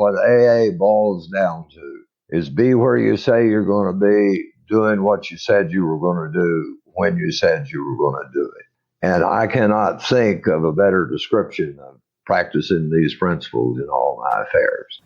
what AA boils down to is be where you say you're going to be, doing what you said you were going to do when you said you were going to do it. And I cannot think of a better description of practicing these principles in all my affairs.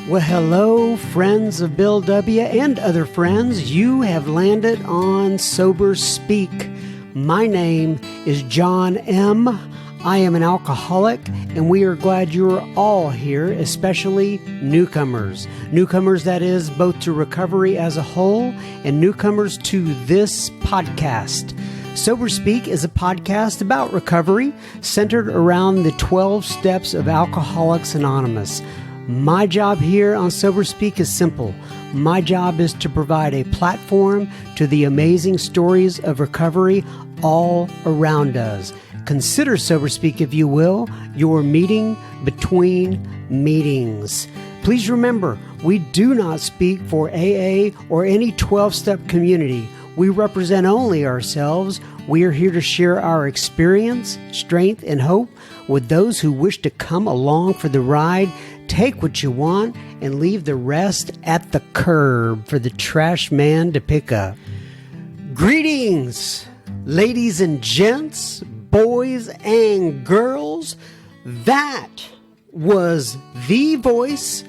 Well, hello, friends of Bill W. and other friends. You have landed on Sober Speak. My name is John M. I am an alcoholic, and we are glad you are all here, especially newcomers. Newcomers, that is, both to recovery as a whole and newcomers to this podcast. Sober Speak is a podcast about recovery centered around the 12 steps of Alcoholics Anonymous. My job here on Sober Speak is simple. My job is to provide a platform to the amazing stories of recovery all around us. Consider Sober Speak, if you will, your meeting between meetings. Please remember, we do not speak for AA or any 12-step community. We represent only ourselves. We are here to share our experience, strength, and hope with those who wish to come along for the ride. Take what you want and leave the rest at the curb for the trash man to pick up. Greetings, ladies and gents, boys and girls. That was the voice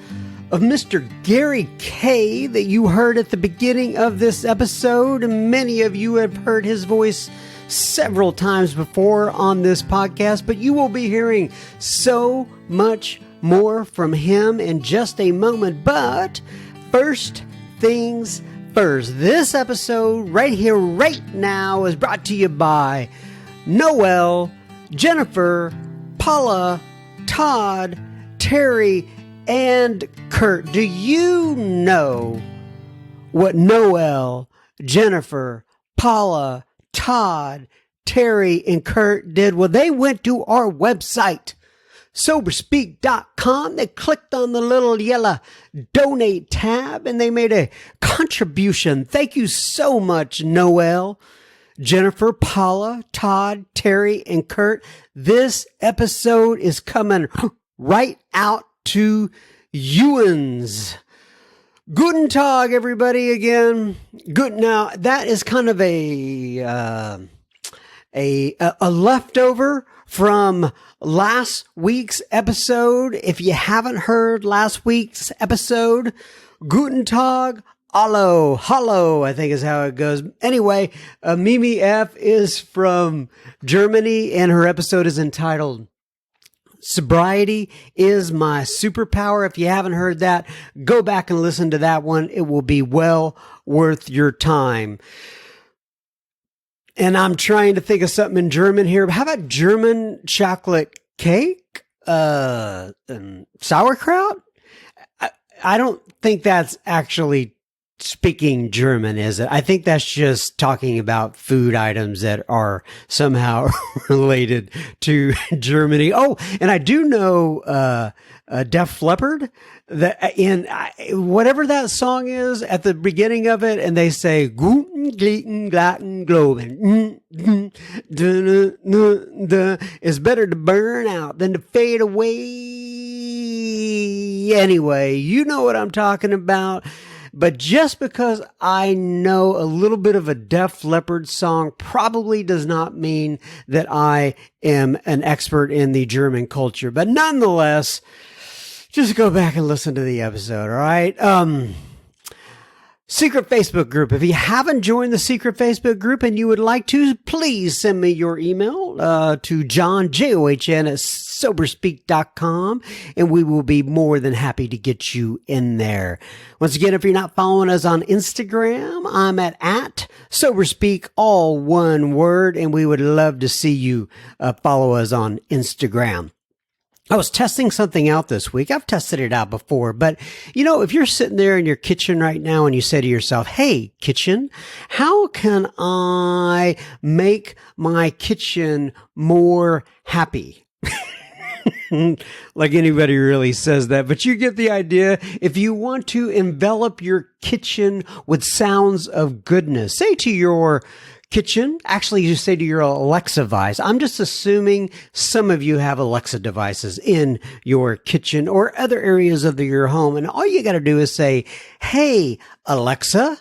of Mr. Gary K. that you heard at the beginning of this episode. Many of you have heard his voice several times before on this podcast, but you will be hearing so much more from him in just a moment. But first things first, this episode right here, right now, is brought to you by Noel, Jennifer, Paula, Todd, Terry, and Kurt. Do you know what Noel, Jennifer, Paula, Todd, Terry, and Kurt did? Well, they went to our website, SoberSpeak.com. They clicked on the little yellow donate tab and they made a contribution. Thank you so much, Noel, Jennifer, Paula, Todd, Terry, and Kurt. This episode is coming right out to youans. Guten Tag, everybody, again. Good. Now, that is kind of a leftover from last week's episode. If you haven't heard last week's episode, Guten Tag, Hallo, I think is how it goes. Anyway, Mimi F is from Germany, and her episode is entitled Sobriety is My Superpower. If you haven't heard that, go back and listen to that one. It will be well worth your time. And I'm trying to think of something in German here. How about German chocolate cake? And sauerkraut? I don't think that's actually speaking German, is it? I think that's just talking about food items that are somehow related to Germany. Oh, and I do know Def Leppard, that in whatever that song is at the beginning of it, and they say Guten, Gluten, Glatten, Globen. It's better to burn out than to fade away. Anyway, you know what I'm talking about. But just because I know a little bit of a Def Leppard song probably does not mean that I am an expert in the German culture. But nonetheless, just go back and listen to the episode, all right? Secret Facebook group. If you haven't joined the secret Facebook group and you would like to, please send me your email to John, John, at SoberSpeak.com, and we will be more than happy to get you in there. Once again, if you're not following us on Instagram, I'm at SoberSpeak, all one word, and we would love to see you follow us on Instagram. I was testing something out this week. I've tested it out before, but you know, if you're sitting there in your kitchen right now and you say to yourself, hey, kitchen, how can I make my kitchen more happy? Like anybody really says that, but you get the idea. If you want to envelop your kitchen with sounds of goodness, say to your kitchen, actually you say to your Alexa device. I'm just assuming some of you have Alexa devices in your kitchen or other areas of your home. And all you got to do is say, "Hey, Alexa,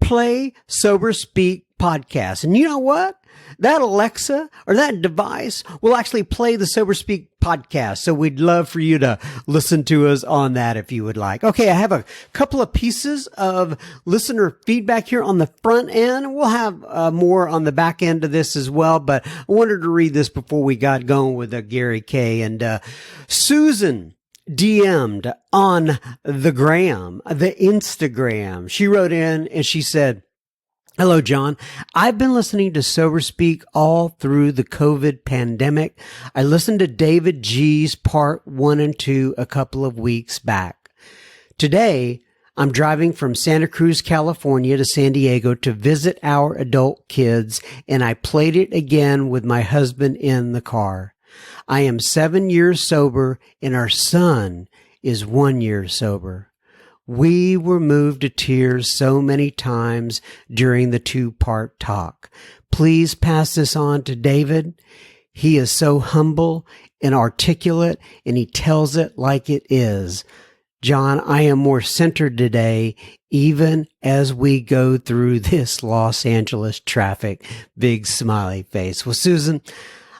play Sober Speak podcast." And you know what? That Alexa or that device will actually play the Sober Speak podcast. So we'd love for you to listen to us on that if you would like. Okay, I have a couple of pieces of listener feedback here on the front end. We'll have more on the back end of this as well, but I wanted to read this before we got going with Gary K. And Susan DM'd on the Instagram. She wrote in and she said, "Hello, John. I've been listening to Sober Speak all through the COVID pandemic. I listened to David G's part 1 and 2 a couple of weeks back. Today, I'm driving from Santa Cruz, California to San Diego to visit our adult kids, and I played it again with my husband in the car. I am 7 years sober, and our son is 1 year sober. We were moved to tears so many times during the 2-part talk. Please pass this on to David. He is so humble and articulate, and he tells it like it is. John, I am more centered today, even as we go through this Los Angeles traffic." Big smiley face. Well, Susan,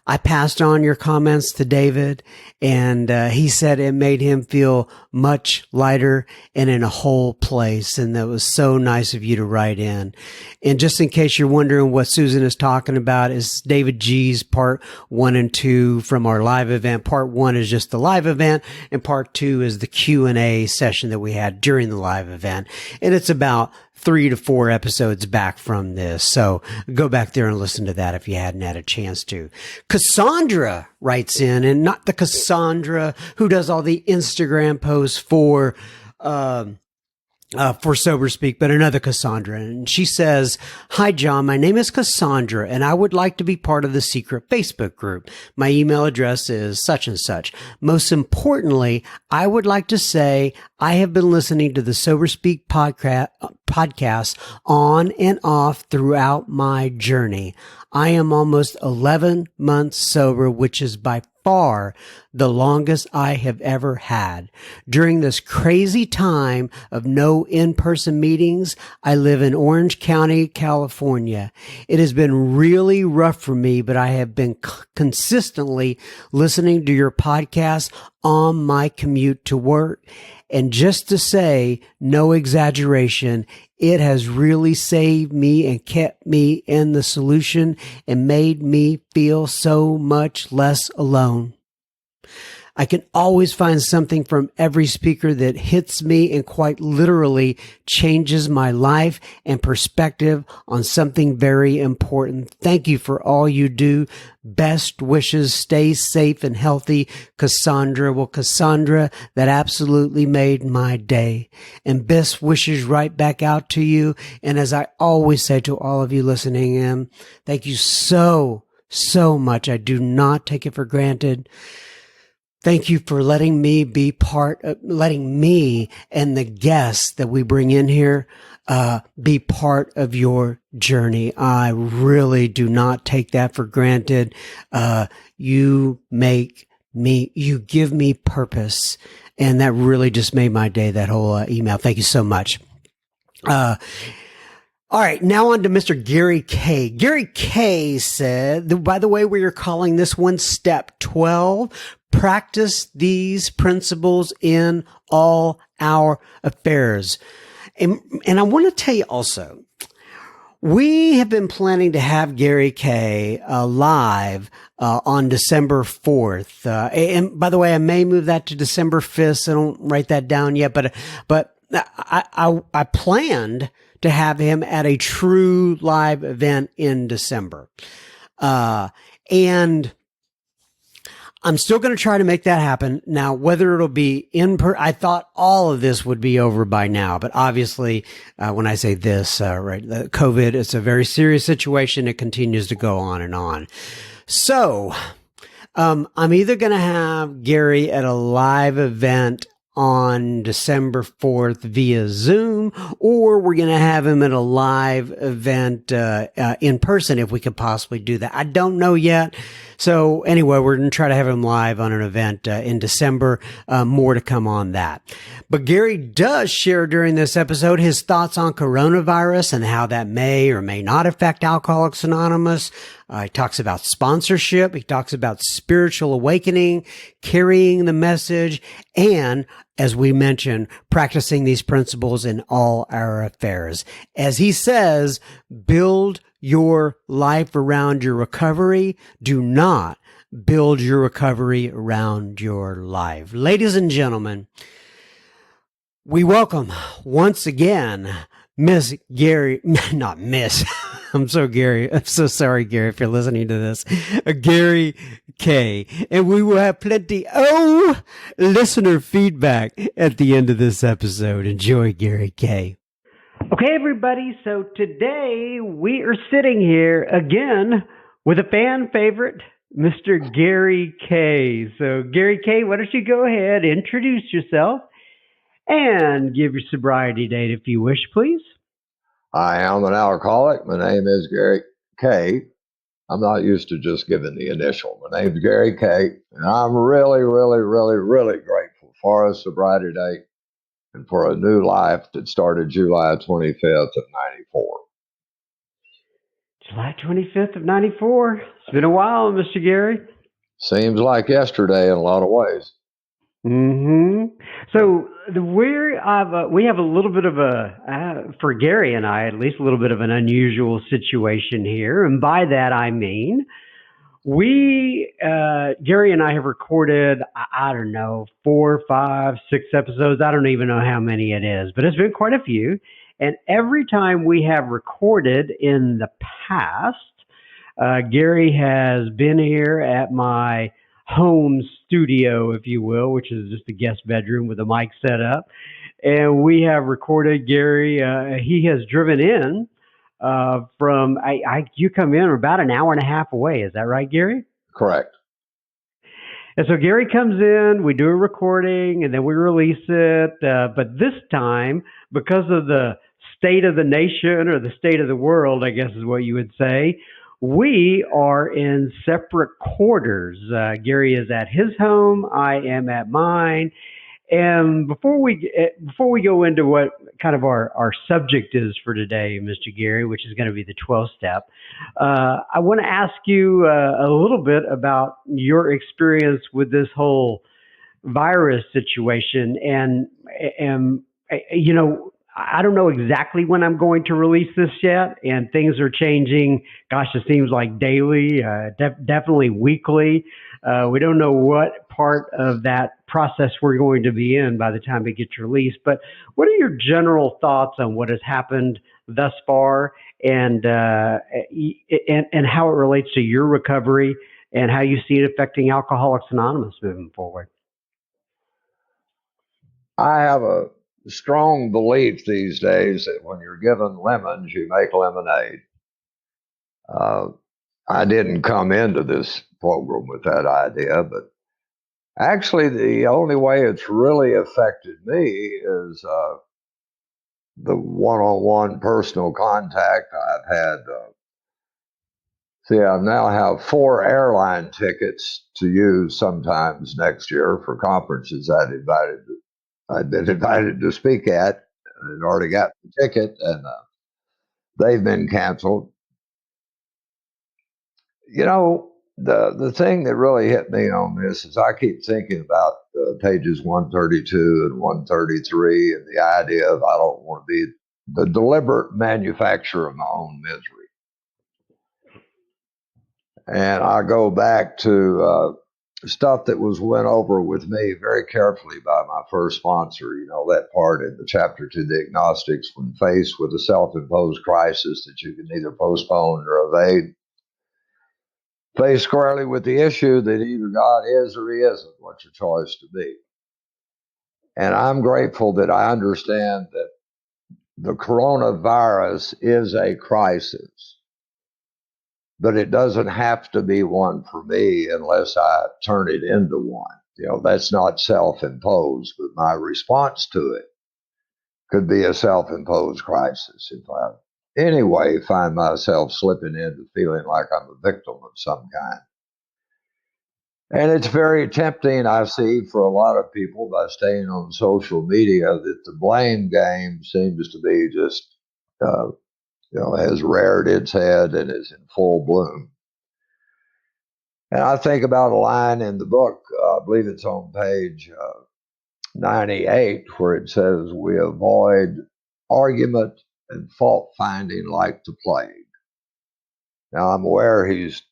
I passed on your comments to David, and he said it made him feel much lighter and in a whole place. And that was so nice of you to write in. And just in case you're wondering what Susan is talking about, is David G's part 1 and 2 from our live event. Part 1 is just the live event, and part 2 is the Q&A session that we had during the live event. And it's about 3 to 4 episodes back from this. So go back there and listen to that if you hadn't had a chance to. Cassandra writes in, and not the Cassandra who does all the Instagram posts for Sober Speak, but another Cassandra. And she says, "Hi, John. My name is Cassandra, and I would like to be part of the secret Facebook group. My email address is such and such. Most importantly, I would like to say I have been listening to the Sober Speak podcast on and off throughout my journey. I am almost 11 months sober, which is by far the longest I have ever had. During this crazy time of no in-person meetings, I live in Orange County, California. It has been really rough for me, but I have been consistently listening to your podcast on my commute to work. And just to say, no exaggeration, it has really saved me and kept me in the solution and made me feel so much less alone. I can always find something from every speaker that hits me and quite literally changes my life and perspective on something very important. Thank you for all you do. Best wishes. Stay safe and healthy, Cassandra." Well, Cassandra, that absolutely made my day. And best wishes right back out to you. And as I always say to all of you listening in, thank you so much. I do not take it for granted. Thank you for letting me and the guests that we bring in here, be part of your journey. I really do not take that for granted. You give me purpose. And that really just made my day, that whole email. Thank you so much. All right, now on to Mr. Gary K. Gary K said, by the way, we are calling this one Step 12. Practice these principles in all our affairs. And I want to tell you also, we have been planning to have Gary K live on December 4th. And by the way, I may move that to December 5th, so don't write that down yet. But I planned to have him at a true live event in December. And I'm still going to try to make that happen. Now, whether it'll be I thought all of this would be over by now, but obviously, when I say this, right, the COVID, it's a very serious situation. It continues to go on and on. So, I'm either going to have Gary at a live event on December 4th via Zoom, or we're going to have him at a live event in person if we could possibly do that. I don't know yet. So anyway, we're going to try to have him live on an event in December. More to come on that. But Gary does share during this episode his thoughts on coronavirus and how that may or may not affect Alcoholics Anonymous. He talks about sponsorship. He talks about spiritual awakening, carrying the message, and, as we mentioned, practicing these principles in all our affairs. As he says, build your life around your recovery. Do not build your recovery around your life. Ladies and gentlemen, we welcome once again Miss Gary, not Miss. I'm so sorry, Gary, if you're listening to this. Gary K. And we will have plenty listener feedback at the end of this episode. Enjoy, Gary K. Okay, everybody. So today we are sitting here again with a fan favorite, Mr. Gary K. So Gary K., why don't you go ahead, introduce yourself, and give your sobriety date if you wish, please. I am an alcoholic. My name is Gary K. I'm not used to just giving the initial. My name's Gary K. And I'm really, really, really, really grateful for a sobriety date and for a new life that started July 25th of 94. July 25th of 94. It's been a while, Mr. Gary. Seems like yesterday in a lot of ways. So we have a little bit of for Gary and I, at least a little bit of an unusual situation here. And by that, I mean, Gary and I have recorded, I don't know, 4, 5, 6 episodes. I don't even know how many it is, but it's been quite a few. And every time we have recorded in the past, Gary has been here at my home studio, if you will, which is just a guest bedroom with a mic set up. And we have recorded Gary. He has driven in from, you come in about an hour and a half away. Is that right, Gary? Correct. And so Gary comes in, we do a recording, and then we release it. But this time, because of the state of the nation or the state of the world, I guess is what you would say, we are in separate quarters. Gary is at his home. I am at mine. And before we go into what kind of our subject is for today, Mr. Gary, which is going to be the 12th step, I want to ask you a little bit about your experience with this whole virus situation. And you know, I don't know exactly when I'm going to release this yet, and things are changing. Gosh, it seems like daily, definitely weekly. We don't know what part of that process we're going to be in by the time it gets released. But what are your general thoughts on what has happened thus far, and how it relates to your recovery, and how you see it affecting Alcoholics Anonymous moving forward? I have a strong belief these days that when you're given lemons, you make lemonade. I didn't come into this program with that idea, but actually the only way it's really affected me is the one-on-one personal contact I've had. I now have 4 airline tickets to use sometimes next year for conferences I'd been invited to speak at. I'd already got the ticket, and they've been canceled. You know, the thing that really hit me on this is I keep thinking about pages 132 and 133 and the idea of I don't want to be the deliberate manufacturer of my own misery. And I go back to stuff that was went over with me very carefully by my first sponsor. You know, that part in the chapter to the agnostics, when faced with a self-imposed crisis that you can neither postpone or evade, face squarely with the issue that either God is or he isn't. What's your choice to be? And I'm grateful that I understand that the coronavirus is a crisis, but it doesn't have to be one for me unless I turn it into one. That's not self-imposed, but my response to it could be a self-imposed crisis if I anyway find myself slipping into feeling like I'm a victim of some kind. And it's very tempting, I see, for a lot of people by staying on social media that the blame game seems to be just, has reared its head and is in full bloom. And I think about a line in the book, I believe it's on page 98, where it says, "We avoid argument and fault finding like the plague." Now, I'm aware he's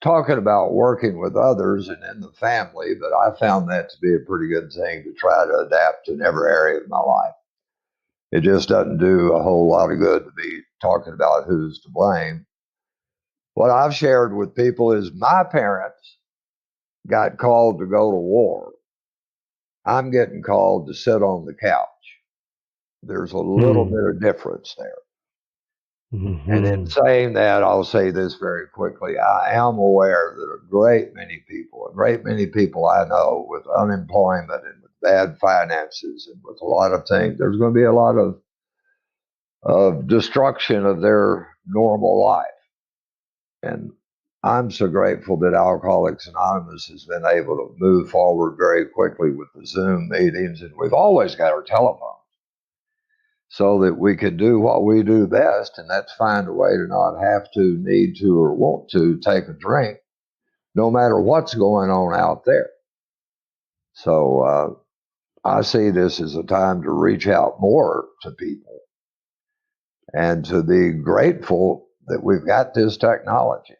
talking about working with others and in the family, but I found that to be a pretty good thing to try to adapt in every area of my life. It just doesn't do a whole lot of good to be talking about who's to blame. What I've shared with people is my parents got called to go to war. I'm getting called to sit on the couch. There's a little bit of difference there. Mm-hmm. And in saying that, I'll say this very quickly. I am aware that a great many people I know with unemployment and with bad finances and with a lot of things, there's going to be a lot of destruction of their normal life. And I'm so grateful that Alcoholics Anonymous has been able to move forward very quickly with the Zoom meetings. And we've always got our telephones so that we can do what we do best, and that's find a way to not have to, need to, or want to take a drink, no matter what's going on out there. So I see this as a time to reach out more to people and to be grateful that we've got this technology.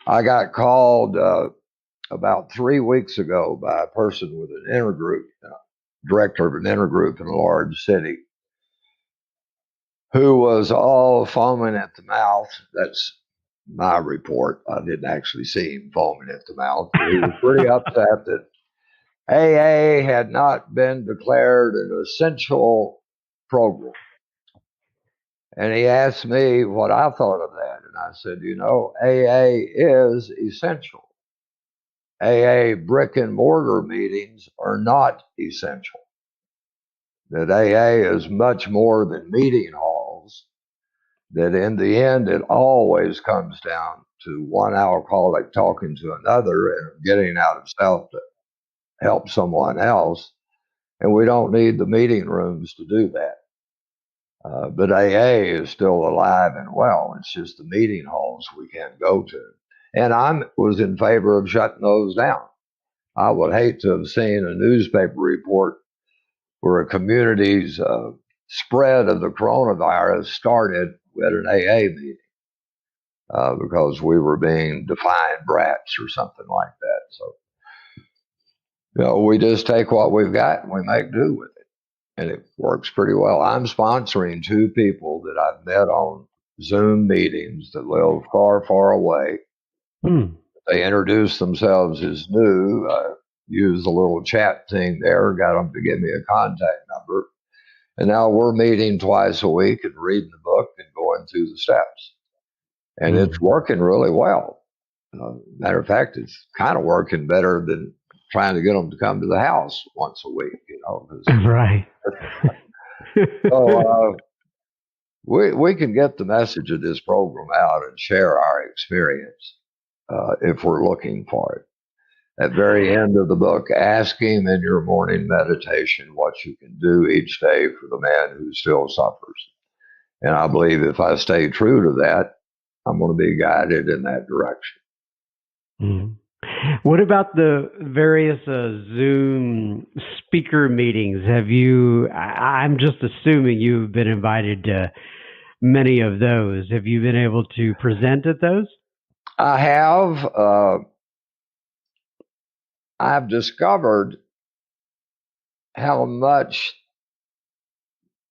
I got called about 3 weeks ago by a person with an intergroup, director of an intergroup in a large city, who was all foaming at the mouth. That's my report. I didn't actually see him foaming at the mouth. He was pretty upset that AA had not been declared an essential program. And he asked me what I thought of that. And I said, AA is essential. AA brick and mortar meetings are not essential. That AA is much more than meeting halls. That in the end, it always comes down to one alcoholic talking to another and getting out of self to help someone else. And we don't need the meeting rooms to do that. But AA is still alive and well. It's just the meeting halls we can't go to. And I was in favor of shutting those down. I would hate to have seen a newspaper report where a community's spread of the coronavirus started at an AA meeting because we were being defiant brats or something like that. So, we just take what we've got and we make do with it. And it works pretty well. I'm sponsoring 2 people that I've met on Zoom meetings that live far, far away. They introduce themselves as new, use a little chat thing there, got them to give me a contact number. And now we're meeting twice a week and reading the book and going through the steps. And it's working really well. Matter of fact, it's kind of working better than trying to get them to come to the house once a week, Right. So we can get the message of this program out and share our experience if we're looking for it. At the very end of the book, ask him in your morning meditation what you can do each day for the man who still suffers. And I believe if I stay true to that, I'm going to be guided in that direction. What about the various Zoom speaker meetings? I'm just assuming you've been invited to many of those. Have you been able to present at those? I have. I've discovered how much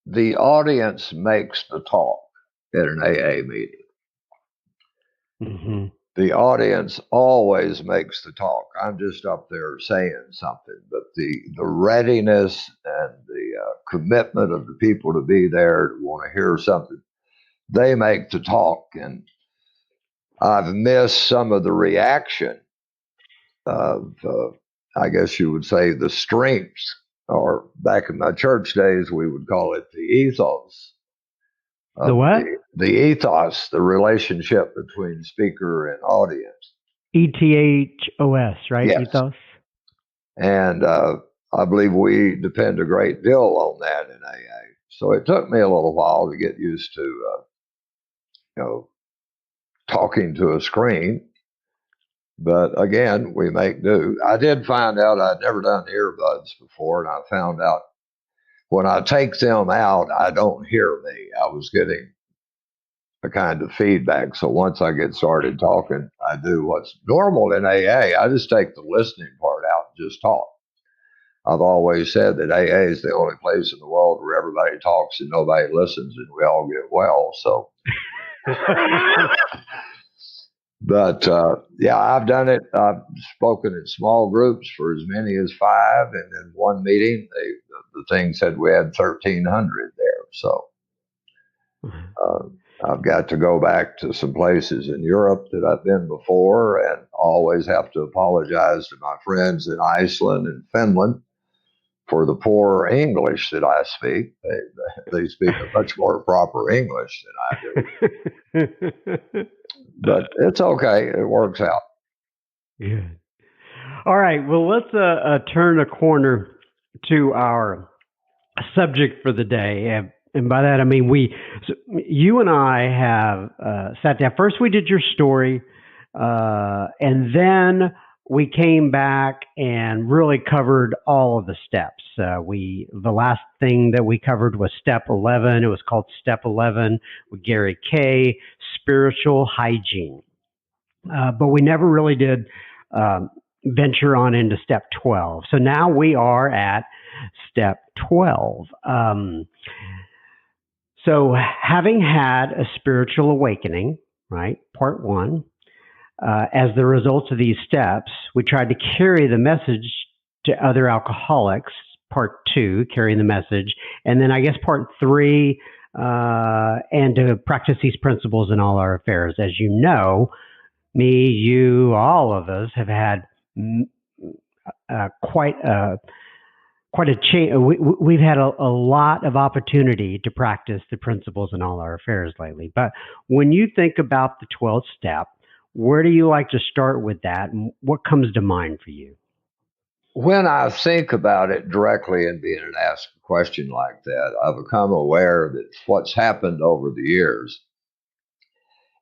the audience makes the talk at an AA meeting. The audience always makes the talk. I'm just up there saying something, but the readiness and the commitment of the people to be there to want to hear something, they make the talk. And I've missed some of the reaction of, I guess you would say, the strengths, or back in my church days, we would call it the ethos The of what? the ethos, the relationship between speaker and audience. ETHOS, right? Yes. Ethos. And I believe we depend a great deal on that in AA. So it took me a little while to get used to, you know, talking to a screen. But again, we make do. I did find out I'd never done earbuds before, and I found out when I take them out, I don't hear me. I was getting a kind of feedback. So once I get started talking, I do what's normal in AA. I just take the listening part out and just talk. I've always said that AA is the only place in the world where everybody talks and nobody listens and we all get well. So, but yeah, I've done it. I've spoken in small groups for as many as 5. And in one meeting, the thing said we had 1,300 there. So uh, I've got to go back to some places in Europe that I've been before and always have to apologize to my friends in Iceland and Finland for the poor English that I speak. They speak a much more proper English than I do. But it's okay. It works out. Good. All right. Well, let's turn a corner to our subject for the day. And by that, I mean, you and I have sat down. First, we did your story, and then we came back and really covered all of the steps. The last thing that we covered was step 11. It was called Step 11 with Gary Kay, spiritual hygiene. But we never really did venture on into step 12. So now we are at step 12. So having had a spiritual awakening, right, part 1, as the result of these steps, we tried to carry the message to other alcoholics, part 2, carrying the message, and then I guess part 3, and to practice these principles in all our affairs. As you know, me, you, all of us have had quite a change. We've had a lot of opportunity to practice the principles in all our affairs lately. But when you think about the 12th step, where do you like to start with that, and what comes to mind for you? When I think about it directly and being asked a question like that, I've become aware that what's happened over the years,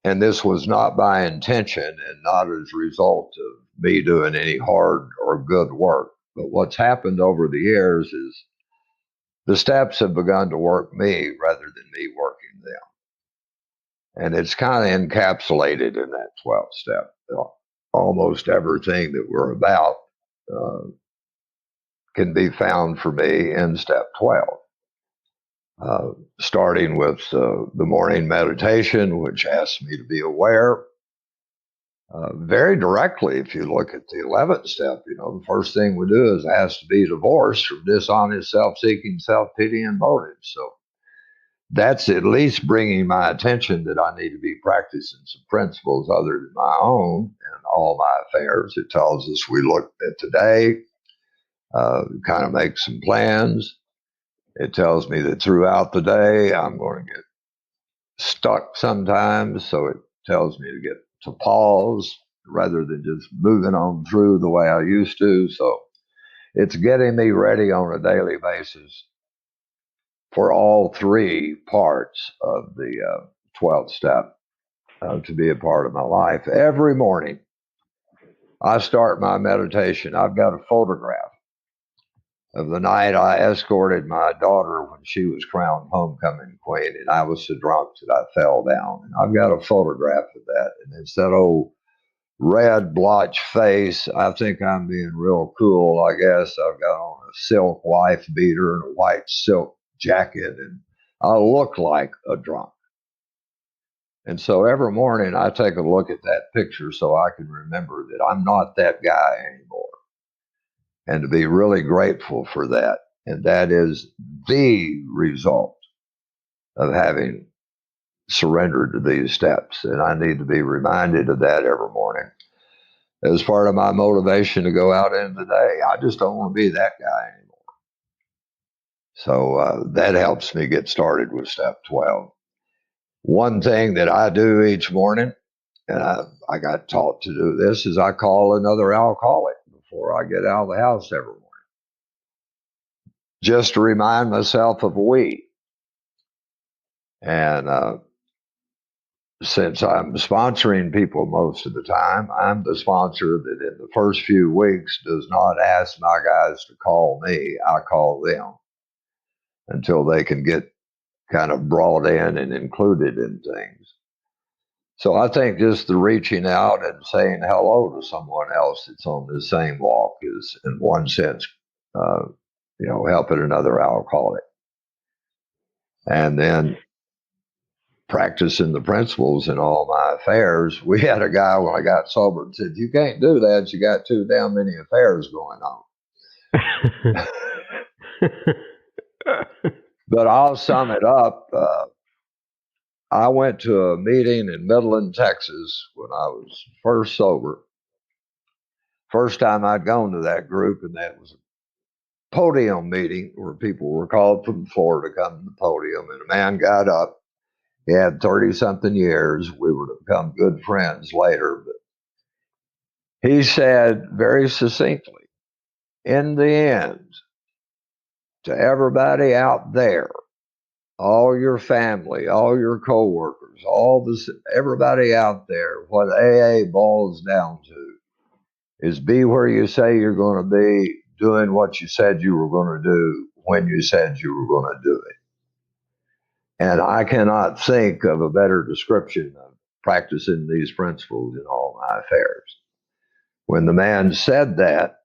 and this was not by intention and not as a result of me doing any hard or good work, but what's happened over the years is the steps have begun to work me rather than me working them. And it's kind of encapsulated in that 12th step. Almost everything that we're about uh, can be found for me in step 12. Starting with the morning meditation, which asks me to be aware. Very directly, if you look at the 11th step, the first thing we do is ask to be divorced from dishonest, self-seeking, self-pity, and motives. So that's at least bringing my attention that I need to be practicing some principles other than my own in all my affairs. It tells us we look at today, kind of make some plans. It tells me that throughout the day, I'm going to get stuck sometimes. So it tells me to get to pause rather than just moving on through the way I used to. So it's getting me ready on a daily basis for all 3 parts of the 12th step to be a part of my life. Every morning, I start my meditation. I've got a photograph of the night I escorted my daughter when she was crowned homecoming queen, and I was so drunk that I fell down. And I've got a photograph of that, and it's that old red blotch face. I think I'm being real cool, I guess. I've got on a silk wife beater and a white silk jacket, and I look like a drunk. And so every morning I take a look at that picture so I can remember that I'm not that guy anymore, and to be really grateful for that. And that is the result of having surrendered to these steps. And I need to be reminded of that every morning as part of my motivation to go out into the day. I just don't want to be that guy anymore. So that helps me get started with step 12. One thing that I do each morning, and I got taught to do this, is I call another alcoholic before I get out of the house every morning, just to remind myself of we. And since I'm sponsoring people most of the time, I'm the sponsor that in the first few weeks does not ask my guys to call me. I call them until they can get kind of brought in and included in things. So I think just the reaching out and saying hello to someone else that's on the same walk is, in one sense, helping another alcoholic. And then practicing the principles in all my affairs. We had a guy when I got sober that said, "You can't do that. You got too damn many affairs going on." But I'll sum it up. I went to a meeting in Midland, Texas when I was first sober. First time I'd gone to that group, and that was a podium meeting where people were called from the floor to come to the podium, and a man got up. He had 30-something years. We were to become good friends later, but he said very succinctly, in the end, to everybody out there, all your family, all your coworkers, everybody out there, what AA boils down to is be where you say you're going to be, doing what you said you were going to do when you said you were going to do it. And I cannot think of a better description of practicing these principles in all my affairs. When the man said that,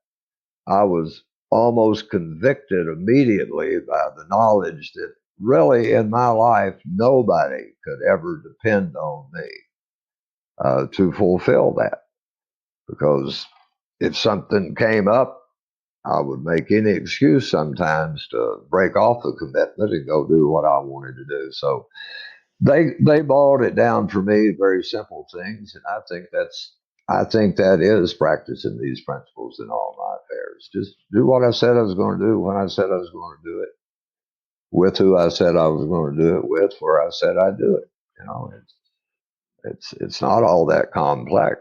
I was almost convicted immediately by the knowledge that really in my life, nobody could ever depend on me to fulfill that. Because if something came up, I would make any excuse sometimes to break off the commitment and go do what I wanted to do. So they boiled it down for me, very simple things, and I think that is practicing these principles in all my affairs. Just do what I said I was going to do when I said I was going to do it, with who I said I was going to do it with, where I said I'd do it. It's not all that complex.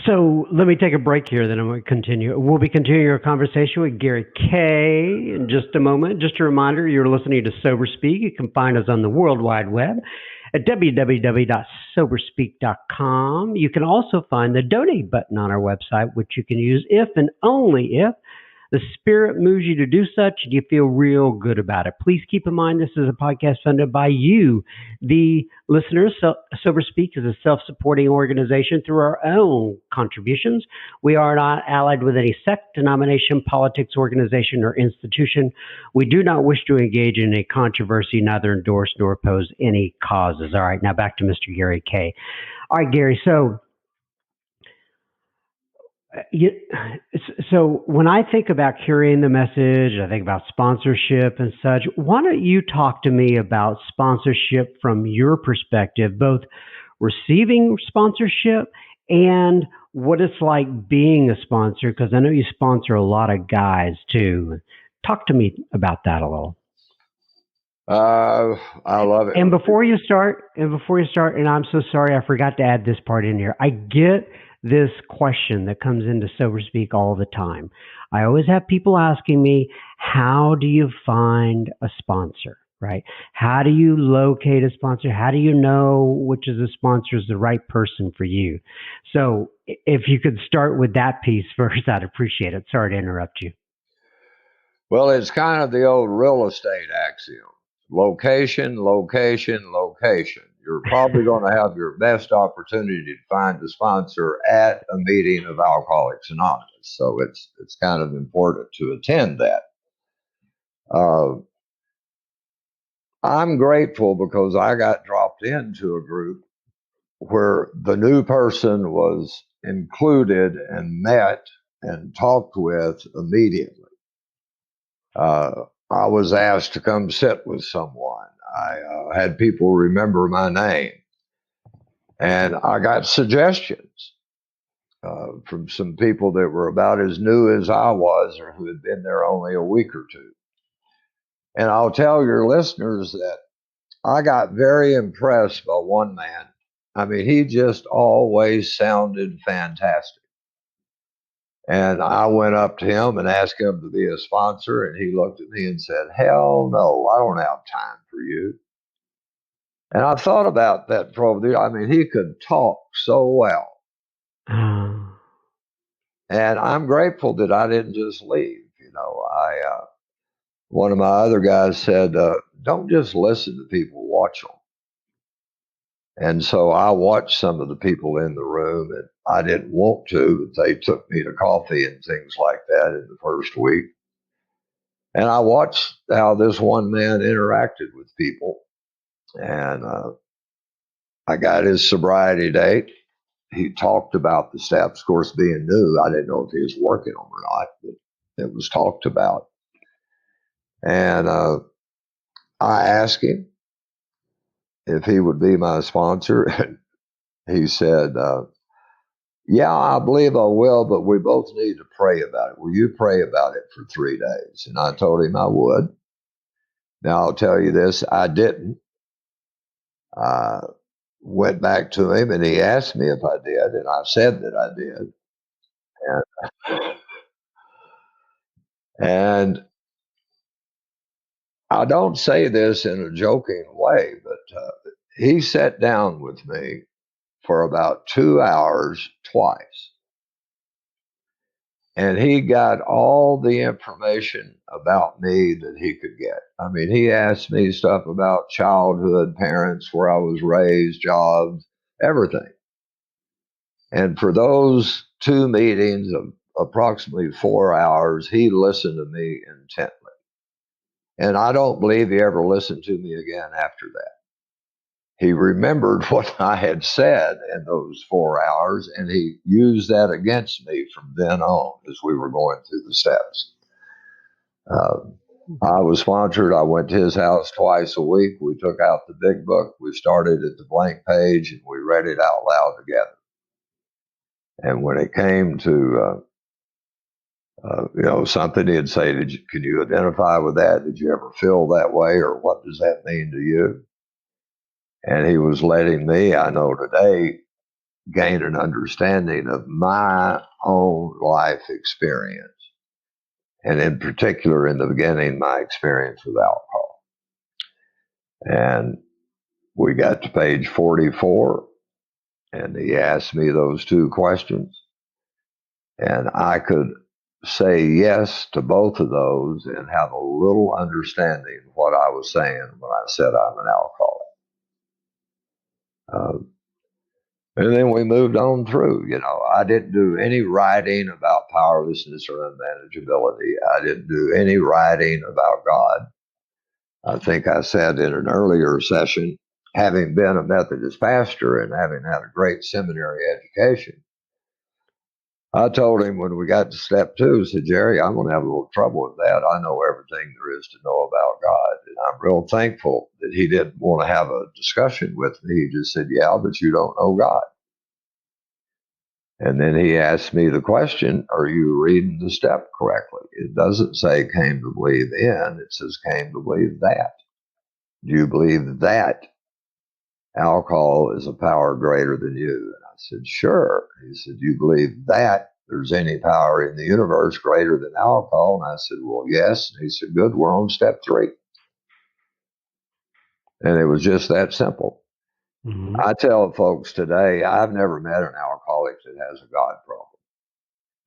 So let me take a break here, then I'm going to continue. We'll be continuing our conversation with Gary Kay in just a moment. Just a reminder, you're listening to Sober Speak. You can find us on the World Wide Web at www.soberspeak.com. You can also find the donate button on our website, which you can use if and only if the Spirit moves you to do such and you feel real good about it. Please keep in mind this is a podcast funded by you, the listeners. Sober Speak is a self-supporting organization through our own contributions. We are not allied with any sect, denomination, politics, organization, or institution. We do not wish to engage in a controversy, neither endorse nor oppose any causes. All right, now back to Mr. Gary Kay. All right, Gary, so when I think about carrying the message, I think about sponsorship and such. Why don't you talk to me about sponsorship from your perspective, both receiving sponsorship and what it's like being a sponsor? Because I know you sponsor a lot of guys too. Talk to me about that a little. I love it. And before you start, and I'm so sorry, I forgot to add this part in here. I get this question that comes into Sober Speak all the time. I always have people asking me, how do you find a sponsor, right? How do you locate a sponsor? How do you know which of the sponsor is the right person for you? So if you could start with that piece first, I'd appreciate it. Sorry to interrupt you. Well, it's kind of the old real estate axiom. Location, location, location. You're probably going to have your best opportunity to find a sponsor at a meeting of Alcoholics Anonymous. So it's kind of important to attend that. I'm grateful because I got dropped into a group where the new person was included and met and talked with immediately. I was asked to come sit with someone. I had people remember my name, and I got suggestions from some people that were about as new as I was or who had been there only a week or two. And I'll tell your listeners that I got very impressed by one man. I mean, he just always sounded fantastic. And I went up to him and asked him to be a sponsor, and he looked at me and said, "Hell no, I don't have time for you." And I thought about that probably. I mean, he could talk so well. And I'm grateful that I didn't just leave. One of my other guys said, "Don't just listen to people, watch them." And so I watched some of the people in the room, and I didn't want to, but they took me to coffee and things like that in the first week. And I watched how this one man interacted with people. And I got his sobriety date. He talked about the steps. Of course, being new, I didn't know if he was working them or not, but it was talked about. And I asked him if he would be my sponsor. And he said, "Yeah, I believe I will, but we both need to pray about it. Will you pray about it for 3 days?" And I told him I would. Now, I'll tell you this, I didn't. I went back to him and he asked me if I did, and I said that I did. And I don't say this in a joking way, but he sat down with me for about 2 hours twice. And he got all the information about me that he could get. I mean, he asked me stuff about childhood, parents, where I was raised, jobs, everything. And for those two meetings of approximately 4 hours, he listened to me intently. And I don't believe he ever listened to me again after that. He remembered what I had said in those 4 hours, and he used that against me from then on as we were going through the steps. I was sponsored. I went to his house twice a week. We took out the big book. We started at the blank page, and we read it out loud together. And when it came to something, he'd say, "Can you identify with that? Did you ever feel that way, or what does that mean to you?" And he was letting me, I know today, gain an understanding of my own life experience. And in particular, in the beginning, my experience with alcohol. And we got to page 44, and he asked me those two questions. And I could say yes to both of those and have a little understanding of what I was saying when I said I'm an alcoholic. And then we moved on through. I didn't do any writing about powerlessness or unmanageability. I didn't do any writing about God. I think I said in an earlier session, having been a Methodist pastor and having had a great seminary education, I told him when we got to step 2, I said, "Jerry, I'm going to have a little trouble with that. I know everything there is to know about God." And I'm real thankful that he didn't want to have a discussion with me. He just said, "Yeah, but you don't know God." And then he asked me the question, "Are you reading the step correctly?" It doesn't say came to believe in, it says came to believe that. Do you believe that alcohol is a power greater than you? And I said, "Sure." He said, "Do you believe that there's any power in the universe greater than alcohol?" And I said, "Well, yes." And he said, "Good, we're on step 3. And it was just that simple. Mm-hmm. I tell folks today, I've never met an alcoholic that has a God problem.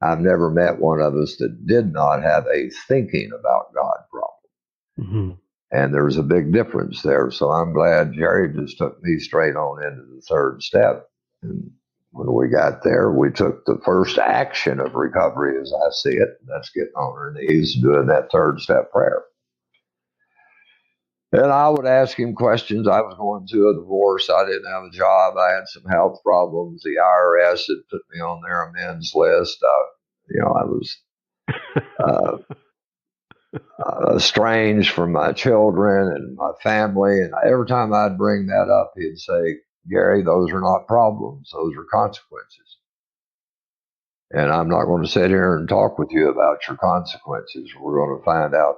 I've never met one of us that did not have a thinking about God problem. Mm-hmm. And there's a big difference there. So I'm glad Jerry just took me straight on into the 3rd step. And when we got there, we took the first action of recovery as I see it. That's getting on our knees and doing that 3rd step prayer. And I would ask him questions. I was going through a divorce. I didn't have a job. I had some health problems. The IRS had put me on their amends list. I was estranged from my children and my family. And every time I'd bring that up, he'd say, Gary, those are not problems, those are consequences. And I'm not going to sit here and talk with you about your consequences. We're going to find out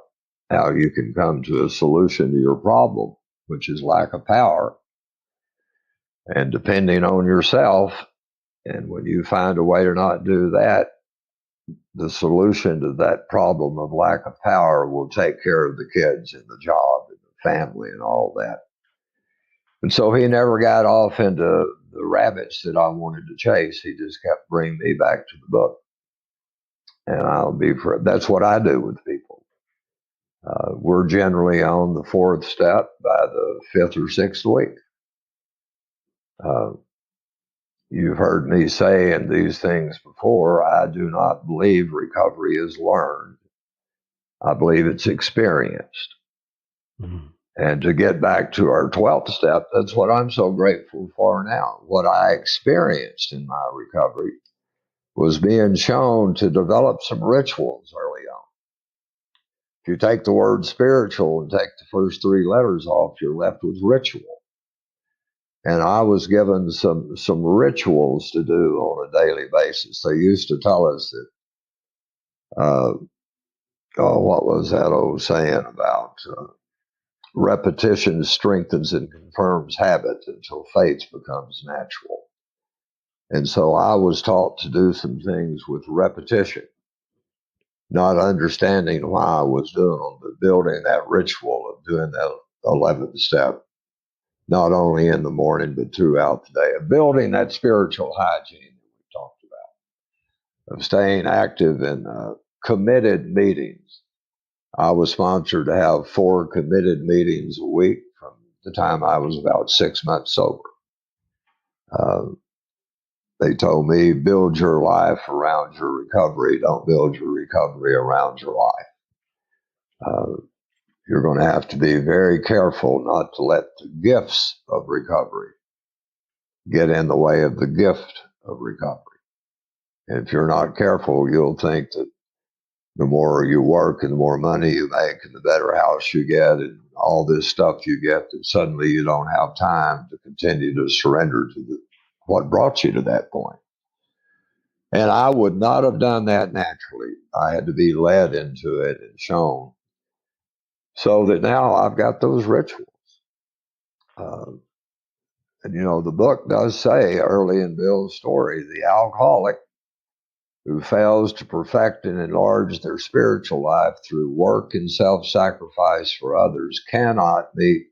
how you can come to a solution to your problem, which is lack of power and depending on yourself. And when you find a way to not do that, the solution to that problem of lack of power will take care of the kids and the job and the family and all that. And so he never got off into the rabbits that I wanted to chase. He just kept bringing me back to the book. And that's what I do with people. We're generally on the fourth step by the fifth or sixth week. You've heard me say in these things before, I do not believe recovery is learned. I believe it's experienced. Mm-hmm. And to get back to our 12th step, that's what I'm so grateful for now. What I experienced in my recovery was being shown to develop some rituals early on. If you take the word spiritual and take the first three letters off, you're left with ritual. And I was given some rituals to do on a daily basis. They used to tell us that, what was that old saying about repetition strengthens and confirms habit until faith becomes natural. And so I was taught to do some things with repetition, not understanding why I was doing them, but building that ritual of doing that 11th step, not only in the morning, but throughout the day, of building that spiritual hygiene that we talked about, of staying active in committed meetings. I was sponsored to have 4 committed meetings a week from the time I was about 6 months sober. They told me, build your life around your recovery. Don't build your recovery around your life. You're going to have to be very careful not to let the gifts of recovery get in the way of the gift of recovery. And if you're not careful, you'll think that the more you work and the more money you make and the better house you get and all this stuff you get, that suddenly you don't have time to continue to surrender to what brought you to that point. And I would not have done that naturally. I had to be led into it and shown. So that now I've got those rituals. And the book does say early in Bill's story, the alcoholic who fails to perfect and enlarge their spiritual life through work and self-sacrifice for others cannot meet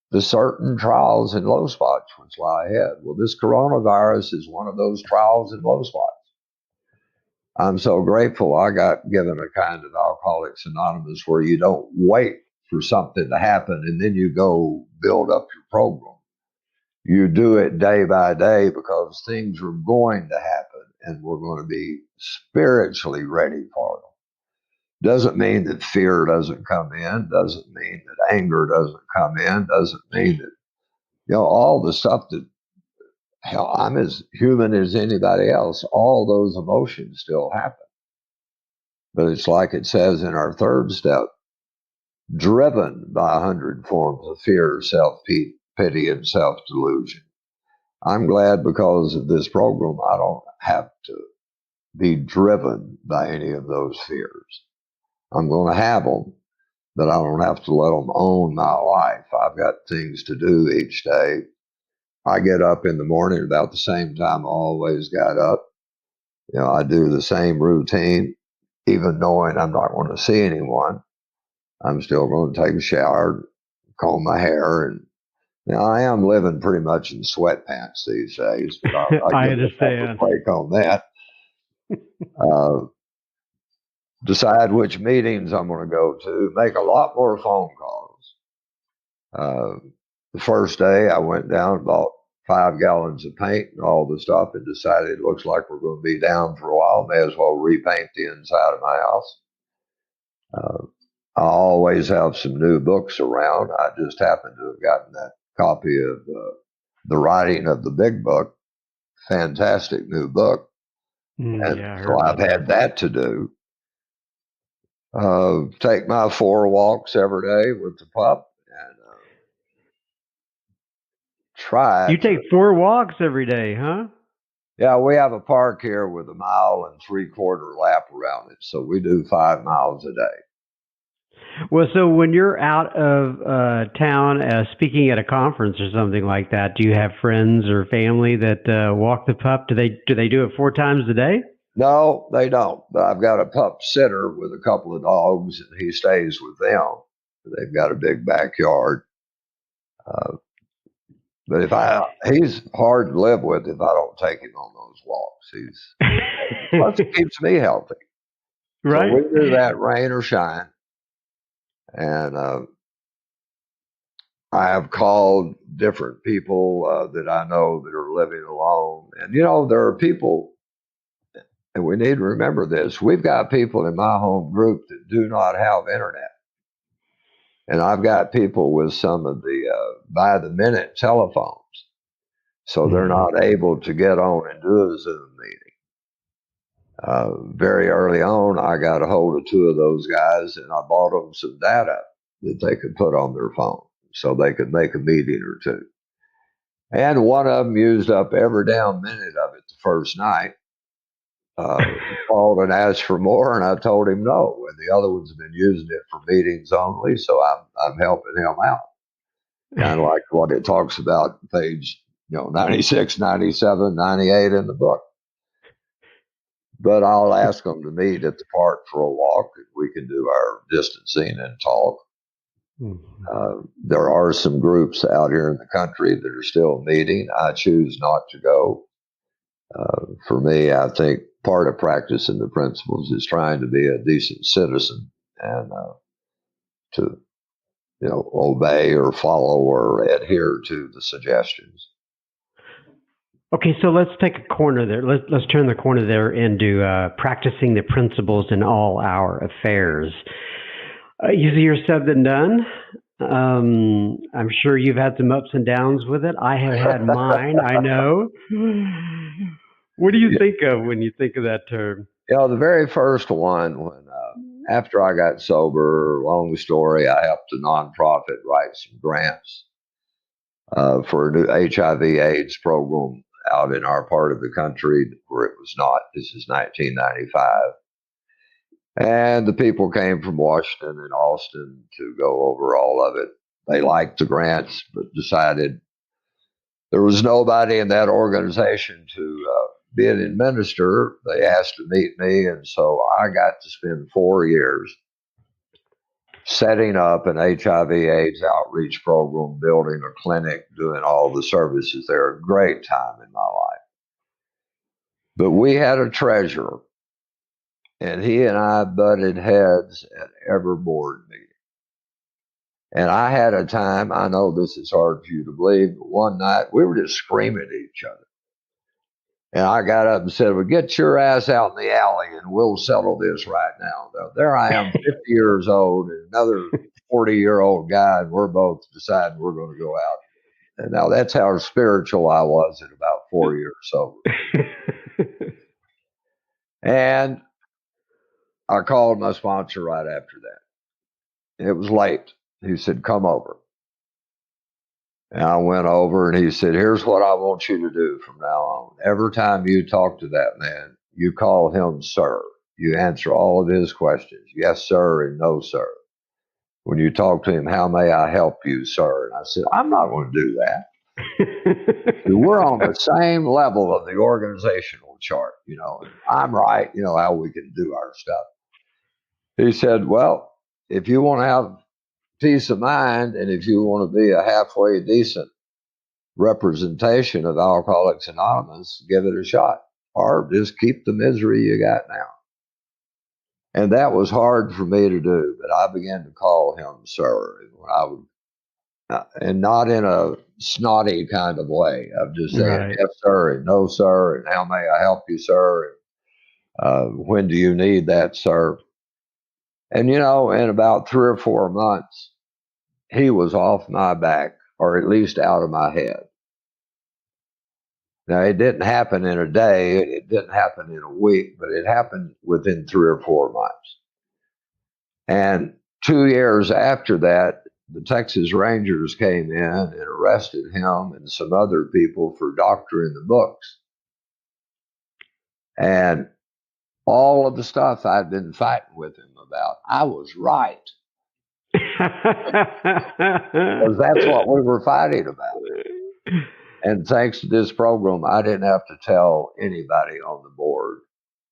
the certain trials and low spots which lie ahead. Well, this coronavirus is one of those trials and low spots. I'm so grateful I got given a kind of Alcoholics Anonymous where you don't wait for something to happen and then you go build up your program. You do it day by day because things are going to happen and we're going to be spiritually ready for them. Doesn't mean that fear doesn't come in, doesn't mean that anger doesn't come in, doesn't mean that, all the stuff that, hell, I'm as human as anybody else, all those emotions still happen. But it's like it says in our third step, driven by 100 forms of fear, self-pity, and self-delusion. I'm glad because of this program, I don't have to be driven by any of those fears. I'm going to have them, but I don't have to let them own my life. I've got things to do each day. I get up in the morning about the same time I always got up. I do the same routine, even knowing I'm not going to see anyone. I'm still going to take a shower, comb my hair, and I am living pretty much in sweatpants these days. But I understand. A break on that. Decide which meetings I'm going to go to. Make a lot more phone calls. The first day, I went down and bought 5 gallons of paint and all the stuff, and decided it looks like we're going to be down for a while. May as well repaint the inside of my house. I always have some new books around. I just happen to have gotten that copy of The Writing of the Big Book. Fantastic new book. And so I've had that to do. Take my 4 walks every day with the pup and try You to. take 4 walks every day, huh? Yeah, we have a park here with a 1.75 mile lap around it, so we do 5 miles a day. Well, so when you're out of town speaking at a conference or something like that, do you have friends or family that walk the pup? Do they do it 4 times a day? No, they don't. But I've got a pup sitter with a couple of dogs, and he stays with them. They've got a big backyard. Uh, but he's hard to live with if I don't take him on those walks. Plus it keeps me healthy. So Right. we do that rain or shine. And I have called different people that I know that are living alone. And, there are people, and we need to remember this. We've got people in my home group that do not have internet. And I've got people with some of the by the minute telephones. So they're not able to get on and do a Zoom meeting. Very early on, I got a hold of 2 of those guys and I bought them some data that they could put on their phone so they could make a meeting or 2. And one of them used up every damn minute of it the first night. Called and asked for more, and I told him no. And the other one's been using it for meetings only, so I'm helping him out. Kind of like what it talks about page 96, 97, 98 in the book. But I'll ask them to meet at the park for a walk, and we can do our distancing and talk. There are some groups out here in the country that are still meeting. I choose not to go. For me, I think part of practicing the principles is trying to be a decent citizen and to obey or follow or adhere to the suggestions. Okay, so let's take a corner there. Let's turn the corner there into practicing the principles in all our affairs. Easier said than done. I'm sure you've had some ups and downs with it. I have had mine, I know. What do you think of when you think of that term? The very first one, when after I got sober, long story, I helped a nonprofit write some grants for a new HIV/AIDS program out in our part of the country where it was not. This is 1995. And the people came from Washington and Austin to go over all of it. They liked the grants, but decided there was nobody in that organization to be an administrator. They asked to meet me, and so I got to spend 4 years setting up an HIV/AIDS outreach program, building a clinic, doing all the services there. A great time in my life. But we had a treasurer, and he and I butted heads at every board meeting. And I had a time, I know this is hard for you to believe, but one night we were just screaming at each other. And I got up and said, well, get your ass out in the alley and we'll settle this right now. There I am, 50 years old, and another 40-year-old guy, and we're both deciding we're going to go out. And now that's how spiritual I was at about 4 years sober. And I called my sponsor right after that. It was late. He said, come over. And I went over and he said, here's what I want you to do from now on. Every time you talk to that man, you call him sir. You answer all of his questions. Yes, sir, and no, sir. When you talk to him, how may I help you, sir? And I said, I'm not going to do that. We're on the same level of the organizational chart, and I'm right, how we can do our stuff. He said, well, if you want to have peace of mind and if you want to be a halfway decent representation of Alcoholics Anonymous, give it a shot, or just keep the misery you got now. And that was hard for me to do, but I began to call him sir. And not in a snotty kind of way. I'm just saying, right. Yes, sir, and no, sir, and how may I help you, sir? And when do you need that, sir? And, in about 3 or 4 months, he was off my back, or at least out of my head. Now, it didn't happen in a day. It didn't happen in a week, but it happened within 3 or 4 months. And 2 years after that, the Texas Rangers came in and arrested him and some other people for doctoring the books. And all of the stuff I'd been fighting with him about, I was right. Because that's what we were fighting about. And thanks to this program, I didn't have to tell anybody on the board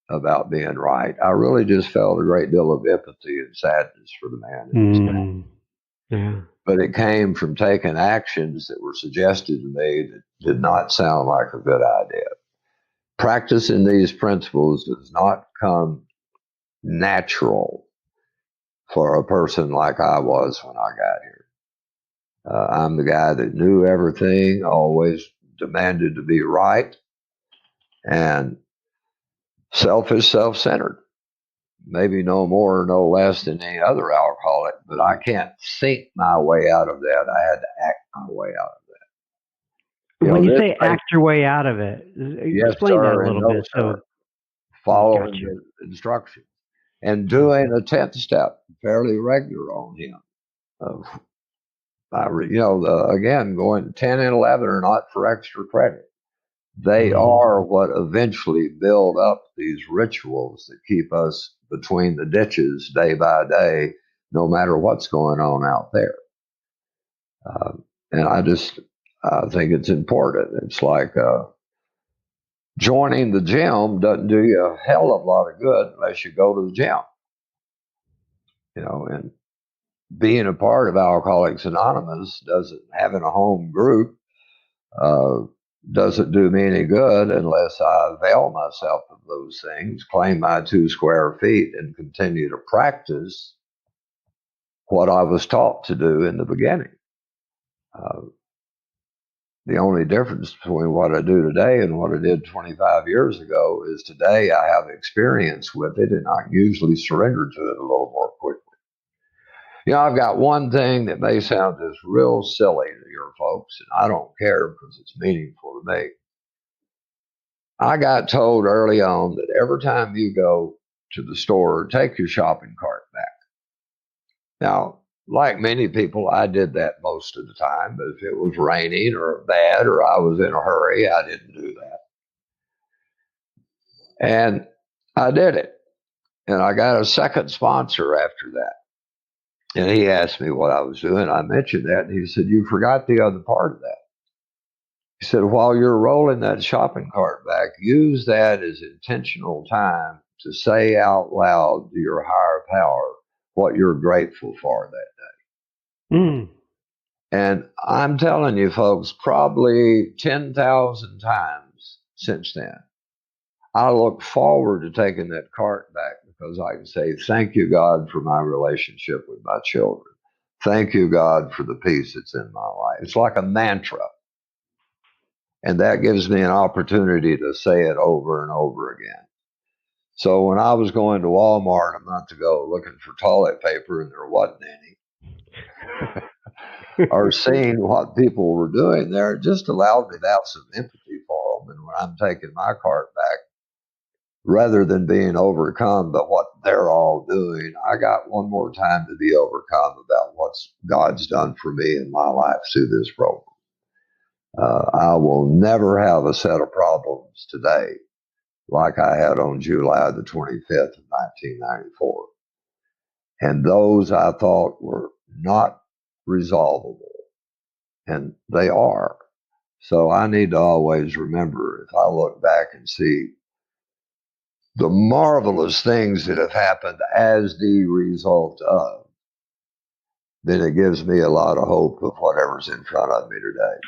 about being right. I really just felt a great deal of empathy and sadness for the man in his family. Yeah. But it came from taking actions that were suggested to me that did not sound like a good idea. Practicing these principles does not come natural for a person like I was when I got here. I'm the guy that knew everything, always demanded to be right, and selfish, self-centered. Maybe no more or no less than any other alcoholic, but I can't think my way out of that. I had to act my way out of that. When you say act your way out of it, explain that a little bit. So, following the instructions and doing a 10th step fairly regular on him. Again, going 10 and 11 are not for extra credit. They are what eventually build up these rituals that keep us between the ditches day by day, no matter what's going on out there. And I think it's important. It's like joining the gym doesn't do you a hell of a lot of good unless you go to the gym. And being a part of Alcoholics Anonymous having a home group doesn't do me any good unless I avail myself of those things, claim my 2 square feet, and continue to practice what I was taught to do in the beginning. The only difference between what I do today and what I did 25 years ago is today I have experience with it, and I can usually surrender to it a little more quickly. I've got one thing that may sound just real silly to your folks, and I don't care because it's meaningful to me. I got told early on that every time you go to the store, take your shopping cart back. Now, like many people, I did that most of the time, but if it was raining or bad or I was in a hurry, I didn't do that. And I did it. And I got a second sponsor after that. And he asked me what I was doing. I mentioned that, and he said, "You forgot the other part of that." He said, "While you're rolling that shopping cart back, use that as intentional time to say out loud to your higher power what you're grateful for that day." And I'm telling you, folks, probably 10,000 times since then, I look forward to taking that cart back because I can say, "Thank you, God, for my relationship with my children. Thank you, God, for the peace that's in my life." It's like a mantra. And that gives me an opportunity to say it over and over again. So when I was going to Walmart a month ago looking for toilet paper and there wasn't any, or seeing what people were doing there, it just allowed me to have some empathy for them. And when I'm taking my cart back, rather than being overcome by what they're all doing, I got one more time to be overcome about what God's done for me in my life through this program. I will never have a set of problems today like I had on July the 25th of 1994. And those I thought were not resolvable, and they are. So I need to always remember, if I look back and see the marvelous things that have happened as the result of, then it gives me a lot of hope of whatever's in front of me today.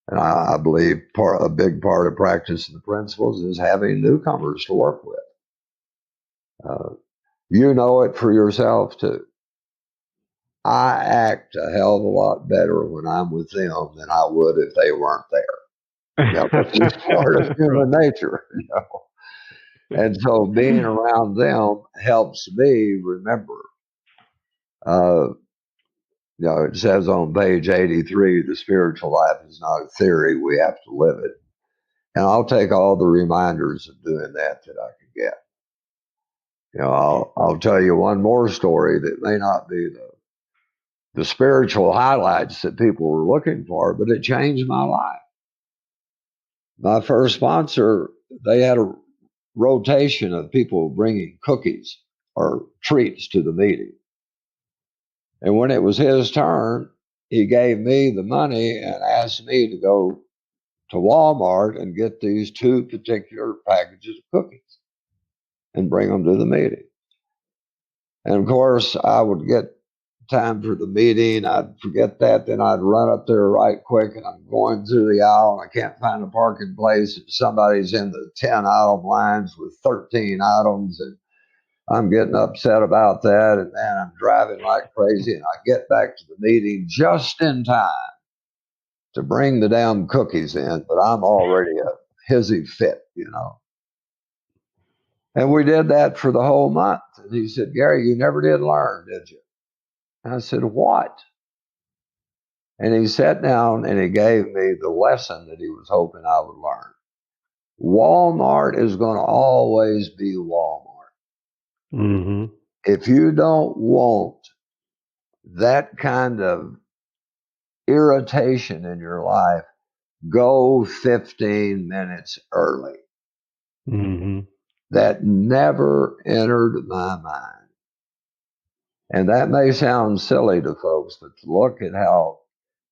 And I believe a big part of practicing the principles is having newcomers to work with. You know it for yourself too. I act a hell of a lot better when I'm with them than I would if they weren't there. It's part of human nature. And so being around them helps me remember. It says on page 83, the spiritual life is not a theory, we have to live it. And I'll take all the reminders of doing that I can get. I'll tell you one more story that may not be the spiritual highlights that people were looking for, but it changed my life. My first sponsor, they had a rotation of people bringing cookies or treats to the meeting. And when it was his turn, he gave me the money and asked me to go to Walmart and get these two particular packages of cookies and bring them to the meeting. And of course, I would get time for the meeting. I'd forget that. Then I'd run up there right quick, and I'm going through the aisle, and I can't find a parking place. And somebody's in the 10 item lines with 13 items, and I'm getting upset about that. And man, I'm driving like crazy. And I get back to the meeting just in time to bring the damn cookies in, but I'm already a hizzy fit. And we did that for the whole month. And he said, Gary, you never did learn, did you? And I said, what? And he sat down and he gave me the lesson that he was hoping I would learn. Walmart is going to always be Walmart. Mm-hmm. If you don't want that kind of irritation in your life, go 15 minutes early. Mm-hmm. That never entered my mind. And that may sound silly to folks, but look at how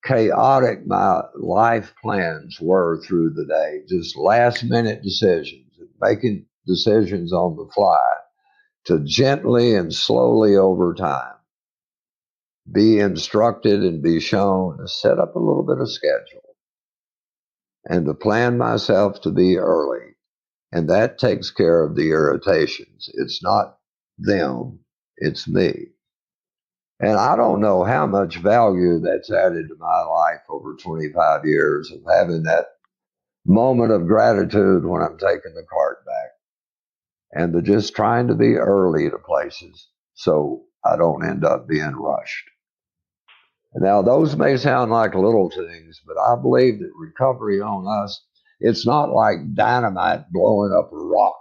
chaotic my life plans were through the day. Just last minute decisions, making decisions on the fly to gently and slowly over time be instructed and be shown to set up a little bit of schedule and to plan myself to be early. And that takes care of the irritations. It's not them, it's me. And I don't know how much value that's added to my life over 25 years of having that moment of gratitude when I'm taking the cart back and the just trying to be early to places so I don't end up being rushed. Now, those may sound like little things, but I believe that recovery on us, it's not like dynamite blowing up a rock,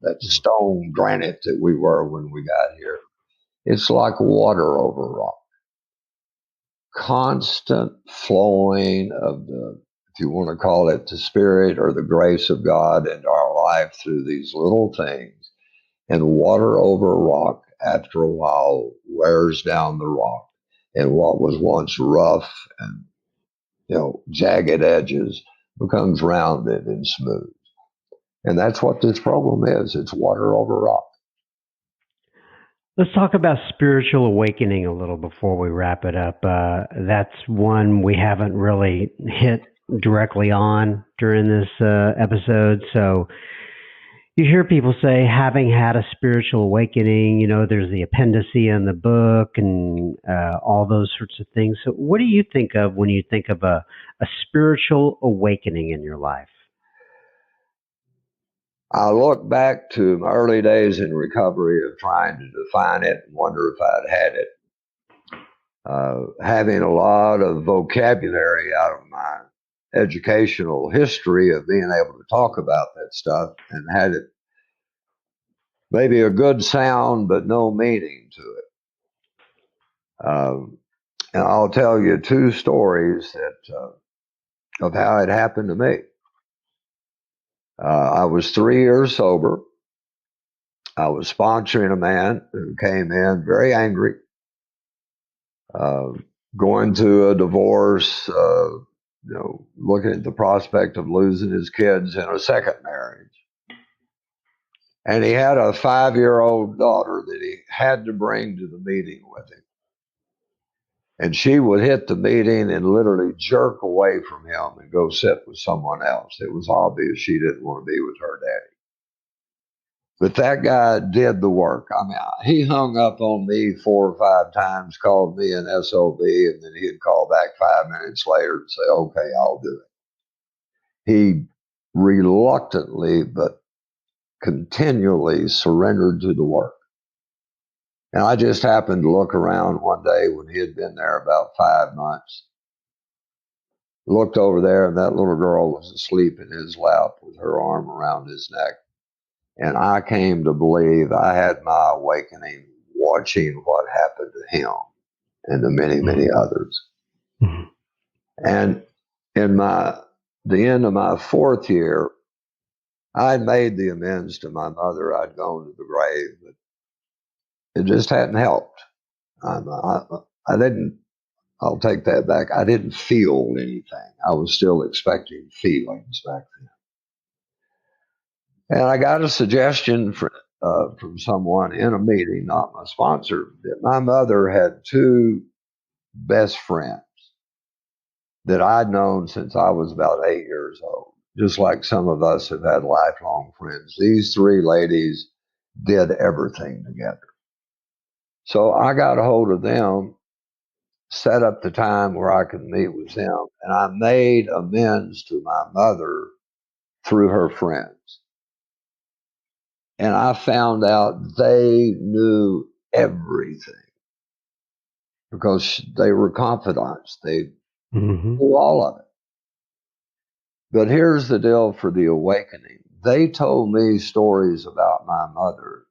that stone granite that we were when we got here. It's like water over rock. Constant flowing of if you want to call it the spirit or the grace of God into our life through these little things. And water over rock, after a while, wears down the rock. And what was once rough and jagged edges becomes rounded and smooth. And that's what this problem is. It's water over rock. Let's talk about spiritual awakening a little before we wrap it up. That's one we haven't really hit directly on during this episode. So you hear people say, having had a spiritual awakening, there's the appendice in the book and all those sorts of things. So what do you think of when you think of a spiritual awakening in your life? I look back to my early days in recovery of trying to define it and wonder if I'd had it. Having a lot of vocabulary out of my educational history of being able to talk about that stuff and had it maybe a good sound but no meaning to it. And I'll tell you two stories of how it happened to me. I was 3 years sober. I was sponsoring a man who came in very angry, uh, going to a divorce, looking at the prospect of losing his kids in a second marriage. And he had a 5-year-old daughter that he had to bring to the meeting with him. And she would hit the meeting and literally jerk away from him and go sit with someone else. It was obvious she didn't want to be with her daddy. But that guy did the work. I mean, he hung up on me 4 or 5 times, called me an SOB, and then he'd call back 5 minutes later and say, okay, I'll do it. He reluctantly but continually surrendered to the work. And I just happened to look around one day when he had been there about 5 months, looked over there, and that little girl was asleep in his lap with her arm around his neck. And I came to believe I had my awakening watching what happened to him and to many, many others. Mhm. And in the end of my fourth year, I made the amends to my mother. I'd gone to the grave, but it just hadn't helped. I didn't, I'll take that back. I didn't feel anything. I was still expecting feelings back then. And I got a suggestion from someone in a meeting, not my sponsor, that my mother had two best friends that I'd known since I was about 8 years old, just like some of us have had lifelong friends. These three ladies did everything together. So I got a hold of them, set up the time where I could meet with them, and I made amends to my mother through her friends. And I found out they knew everything because they were confidants. They Mhm. knew all of it. But here's the deal for the awakening. They told me stories about my mother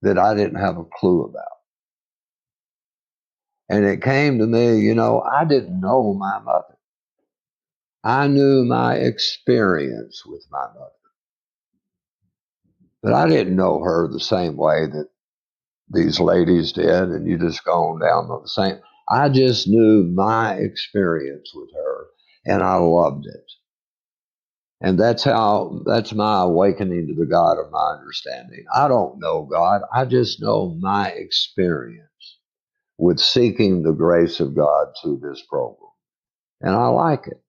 that I didn't have a clue about. And it came to me, I didn't know my mother. I knew my experience with my mother, but I didn't know her the same way that these ladies did, and you just go on down the same. I just knew my experience with her, and I loved it. And that's my awakening to the God of my understanding. I don't know God. I just know my experience with seeking the grace of God through this program. And I like it.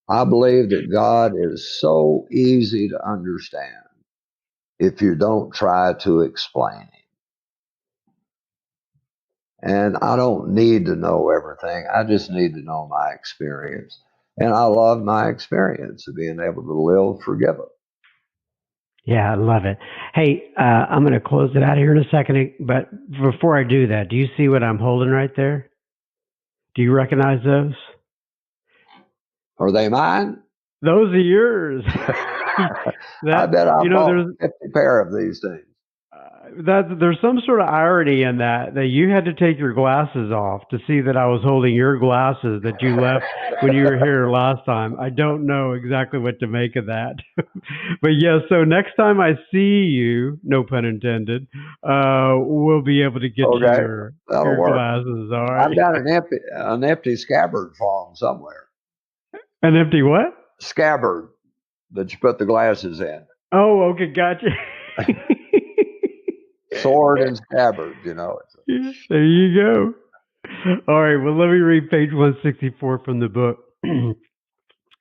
I believe that God is so easy to understand if you don't try to explain him. And I don't need to know everything. I just need to know my experience. And I love my experience of being able to live forgiven. Yeah, I love it. Hey, I'm going to close it out here in a second, but before I do that, do you see what I'm holding right there? Do you recognize those? Are they mine? Those are yours. I That bet I bought there's 50 pair of these things. there's some sort of irony in that you had to take your glasses off to see that I was holding your glasses that you left when you were here last time. I don't know exactly what to make of that. But yeah, so next time I see you, no pun intended, we'll be able to get you Okay, that'll your work. glasses. All right. I've got an empty scabbard for them somewhere. An empty what? Scabbard that you put the glasses in. Oh, okay, gotcha. Sword and scabbard, Yeah, there you go. All right, well, let me read page 164 from the book.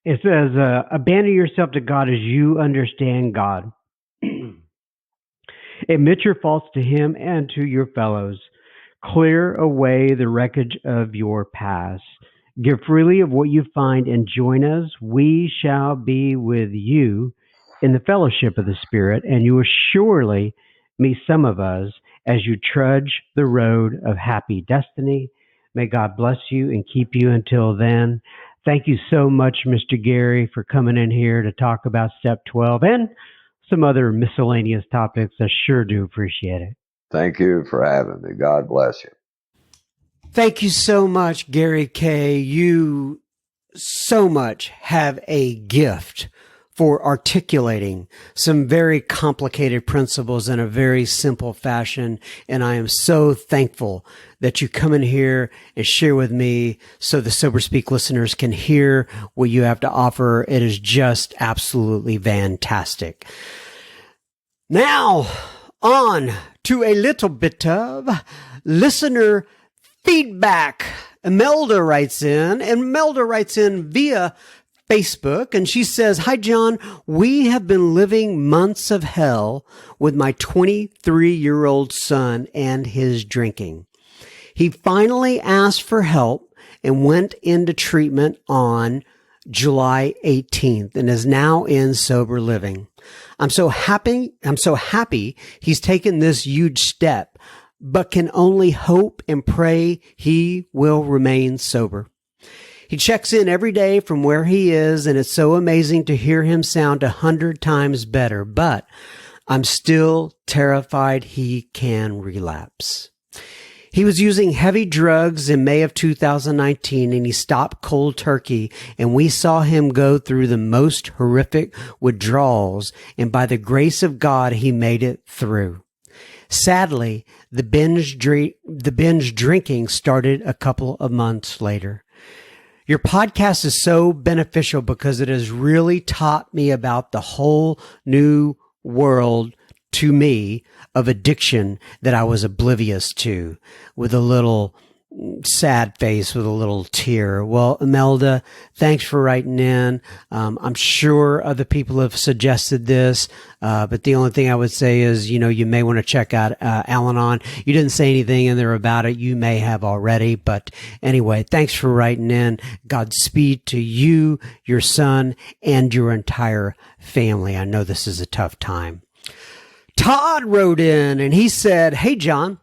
It says, abandon yourself to God as you understand God. Admit your faults to Him and to your fellows. Clear away the wreckage of your past. Give freely of what you find and join us. We shall be with you in the fellowship of the Spirit, and you will surely meet some of us as you trudge the road of happy destiny. May God bless you and keep you until then. Thank you so much, Mr. Gary, for coming in here to talk about Step 12 and some other miscellaneous topics. I sure do appreciate it. Thank you for having me. God bless you. Thank you so much, Gary K. You so much have a gift for articulating some very complicated principles in a very simple fashion. And I am so thankful that you come in here and share with me so the Sober Speak listeners can hear what you have to offer. It is just absolutely fantastic. Now, on to a little bit of listener feedback. Imelda writes in via Facebook, and she says, "Hi, John. We have been living months of hell with my 23-year-old son and his drinking. He finally asked for help and went into treatment on July 18th and is now in sober living. I'm so happy he's taken this huge step, but can only hope and pray he will remain sober. He checks in every day from where he is, and it's so amazing to hear him sound 100 times better. But I'm still terrified he can relapse. He was using heavy drugs in May of 2019 and he stopped cold turkey, and we saw him go through the most horrific withdrawals, and by the grace of God, he made it through. Sadly, the binge drinking started a couple of months later. Your podcast is so beneficial because it has really taught me about the whole new world to me of addiction that I was oblivious to, with a little sad face with a little tear. Well, Imelda, thanks for writing in. I'm sure other people have suggested this, but the only thing I would say is, you may want to check out Al-Anon. You didn't say anything in there about it. You may have already, but anyway, thanks for writing in. Godspeed to you, your son, and your entire family. I know this is a tough time. Todd wrote in and he said, "Hey, John,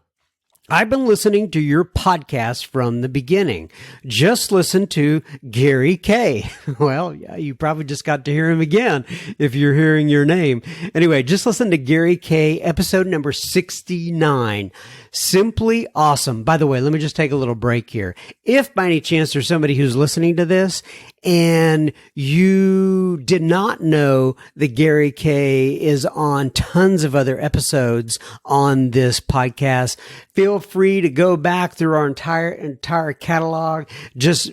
I've been listening to your podcast from the beginning. Just listen to Gary K." Well, yeah, you probably just got to hear him again if you're hearing your name. Anyway, just listen to Gary K, episode number 69. Simply awesome. By the way, let me just take a little break here. If by any chance there's somebody who's listening to this and you did not know that Gary K is on tons of other episodes on this podcast, feel free to go back through our entire catalog. Just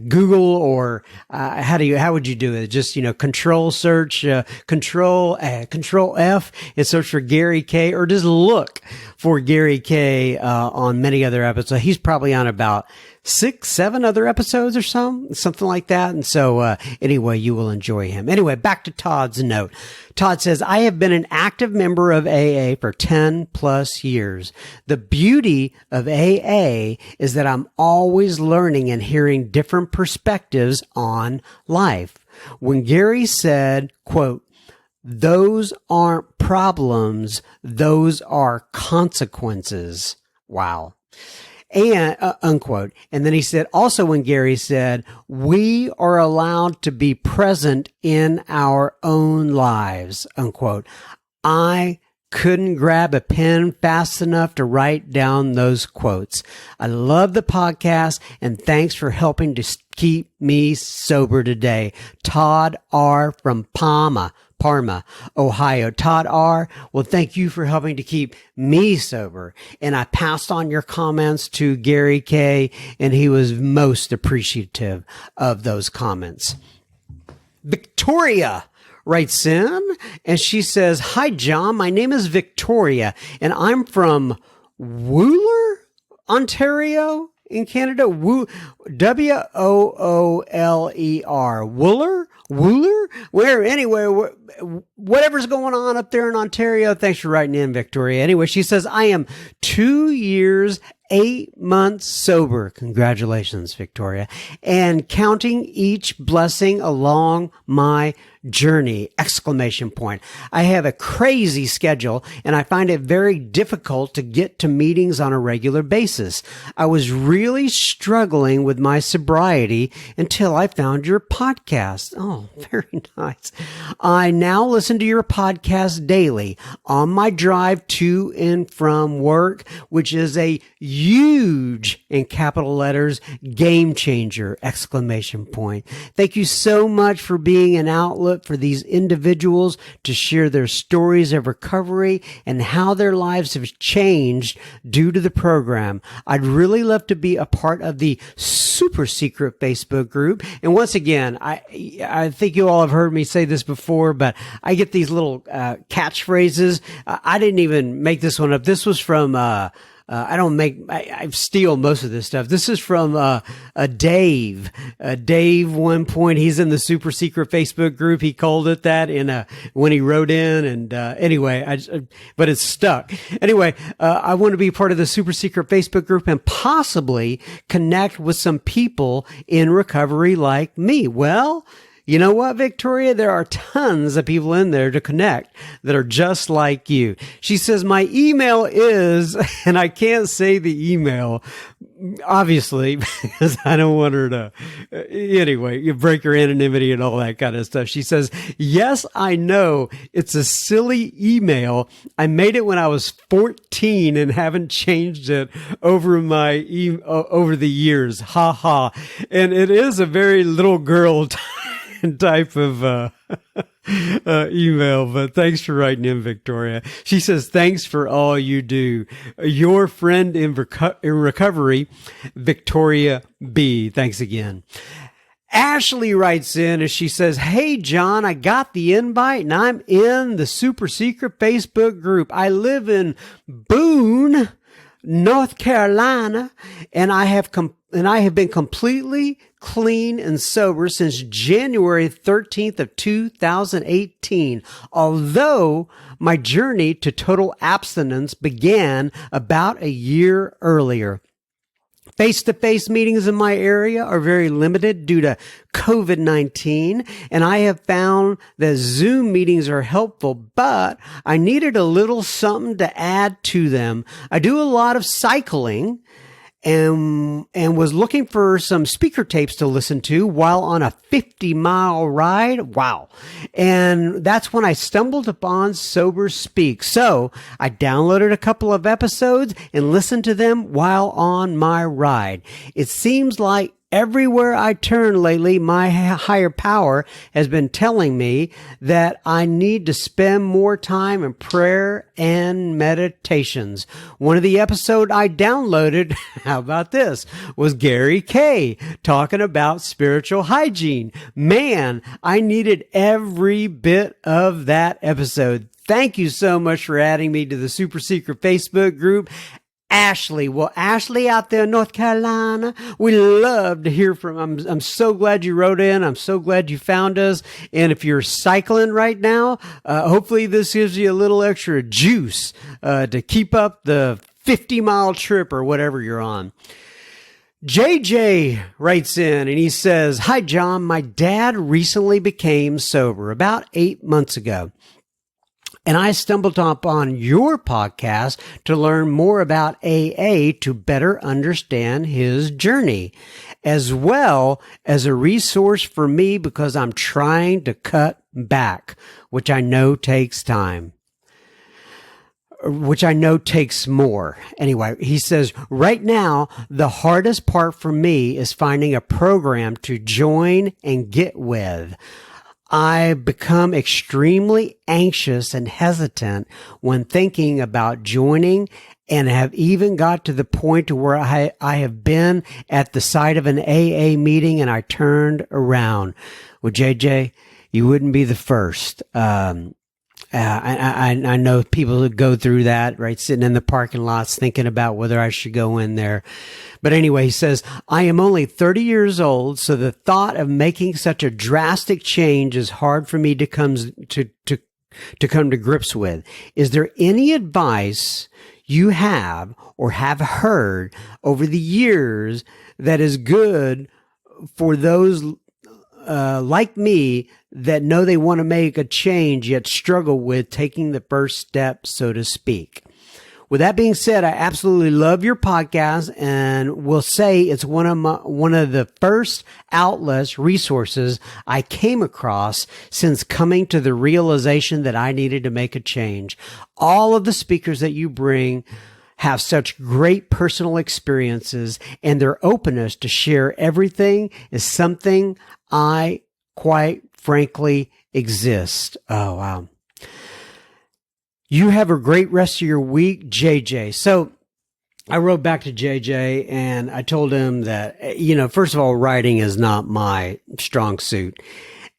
Google or how would you do it? Just control search, control F and search for Gary K, or just look for Gary K on many other episodes. He's probably on about 6-7 other episodes or something like that. And so anyway, you will enjoy him. Anyway, back to Todd's note. Todd says, "I have been an active member of AA for 10 plus years. The beauty of AA is that I'm always learning and hearing different perspectives on life. When Gary said, quote, 'Those aren't problems, those are consequences.'" Wow. And unquote. And then he said, also when Gary said, "We are allowed to be present in our own lives," unquote. I couldn't grab a pen fast enough to write down those quotes. I love the podcast and thanks for helping to keep me sober today. Todd R. from Parma, Ohio. Todd R., well, thank you for helping to keep me sober. And I passed on your comments to Gary K., and he was most appreciative of those comments. Victoria writes in, and she says, "Hi, John. My name is Victoria, and I'm from Wooler, Ontario, in Canada. Wooler? Wooler? Whatever's going on up there in Ontario. Thanks for writing in, Victoria. Anyway, she says, "I am 2 years, 8 months sober." Congratulations, Victoria. "And counting each blessing along my journey!" Exclamation point. "I have a crazy schedule and I find it very difficult to get to meetings on a regular basis. I was really struggling with my sobriety until I found your podcast." Oh, very nice. "I now listen to your podcast daily on my drive to and from work, which is a huge, in capital letters, game changer!" Exclamation point. "Thank you so much for being an outlet for these individuals to share their stories of recovery and how their lives have changed due to the program. I'd really love to be a part of the super secret Facebook group." And once again, I think you all have heard me say this before, but I get these little catchphrases. I didn't even make this one up. This was from I steal most of this stuff. This is from Dave. Dave, one point, he's in the super secret Facebook group. He called it that when he wrote in. And anyway, but it's stuck. Anyway, I want to be part of the super secret Facebook group and possibly connect with some people in recovery like me. Well, you know what, Victoria? There are tons of people in there to connect that are just like you. She says, "My email is," and I can't say the email, obviously, because I don't want her to, anyway, you break her anonymity and all that kind of stuff. She says, yes, I know it's a silly email. I made it when I was 14 and haven't changed it over over the years. Ha ha. And it is a very little girl type of, email, but thanks for writing in, Victoria. She says, thanks for all you do. Your friend in recovery, Victoria B. Thanks again. Ashley writes in and she says, hey, John, I got the invite and I'm in the super secret Facebook group. I live in Boone, North Carolina, and I have been completely clean and sober since January 13th of 2018, although my journey to total abstinence began about a year earlier. Face-to-face meetings in my area are very limited due to COVID-19, and I have found that Zoom meetings are helpful, but I needed a little something to add to them. I do a lot of cycling and was looking for some speaker tapes to listen to while on a 50-mile ride. Wow. And that's when I stumbled upon Sober Speak. So I downloaded a couple of episodes and listened to them while on my ride. It seems like everywhere I turn lately, my higher power has been telling me that I need to spend more time in prayer and meditations. One of the episodes I downloaded, how about this, was Gary K talking about spiritual hygiene. Man, I needed every bit of that episode. Thank you so much for adding me to the super secret Facebook group. Ashley. Well, Ashley out there in North Carolina, we love to hear from. I'm so glad you wrote in. I'm so glad you found us. And if you're cycling right now, hopefully this gives you a little extra juice to keep up the 50-mile trip or whatever you're on. JJ writes in and he says, hi, John. My dad recently became sober about 8 months ago. And I stumbled upon your podcast to learn more about AA to better understand his journey, as well as a resource for me because I'm trying to cut back, which I know takes time. Which I know takes more. Anyway, he says, right now, the hardest part for me is finding a program to join and get with. I become extremely anxious and hesitant when thinking about joining and have even got to the point to where I have been at the site of an AA meeting and I turned around. Well, JJ, you wouldn't be the first. I know people who go through that, right? Sitting in the parking lots thinking about whether I should go in there. But anyway, he says, I am only 30 years old, so the thought of making such a drastic change is hard for me to come to grips with. Is there any advice you have or have heard over the years that is good for those like me that know they want to make a change yet struggle with taking the first step, so to speak? With that being said, I absolutely love your podcast and will say it's one of the first outlets, resources I came across since coming to the realization that I needed to make a change. All of the speakers that you bring have such great personal experiences, and their openness to share everything is something I quite frankly exist. Oh, wow. You have a great rest of your week, JJ. So I wrote back to JJ and I told him that, first of all, writing is not my strong suit.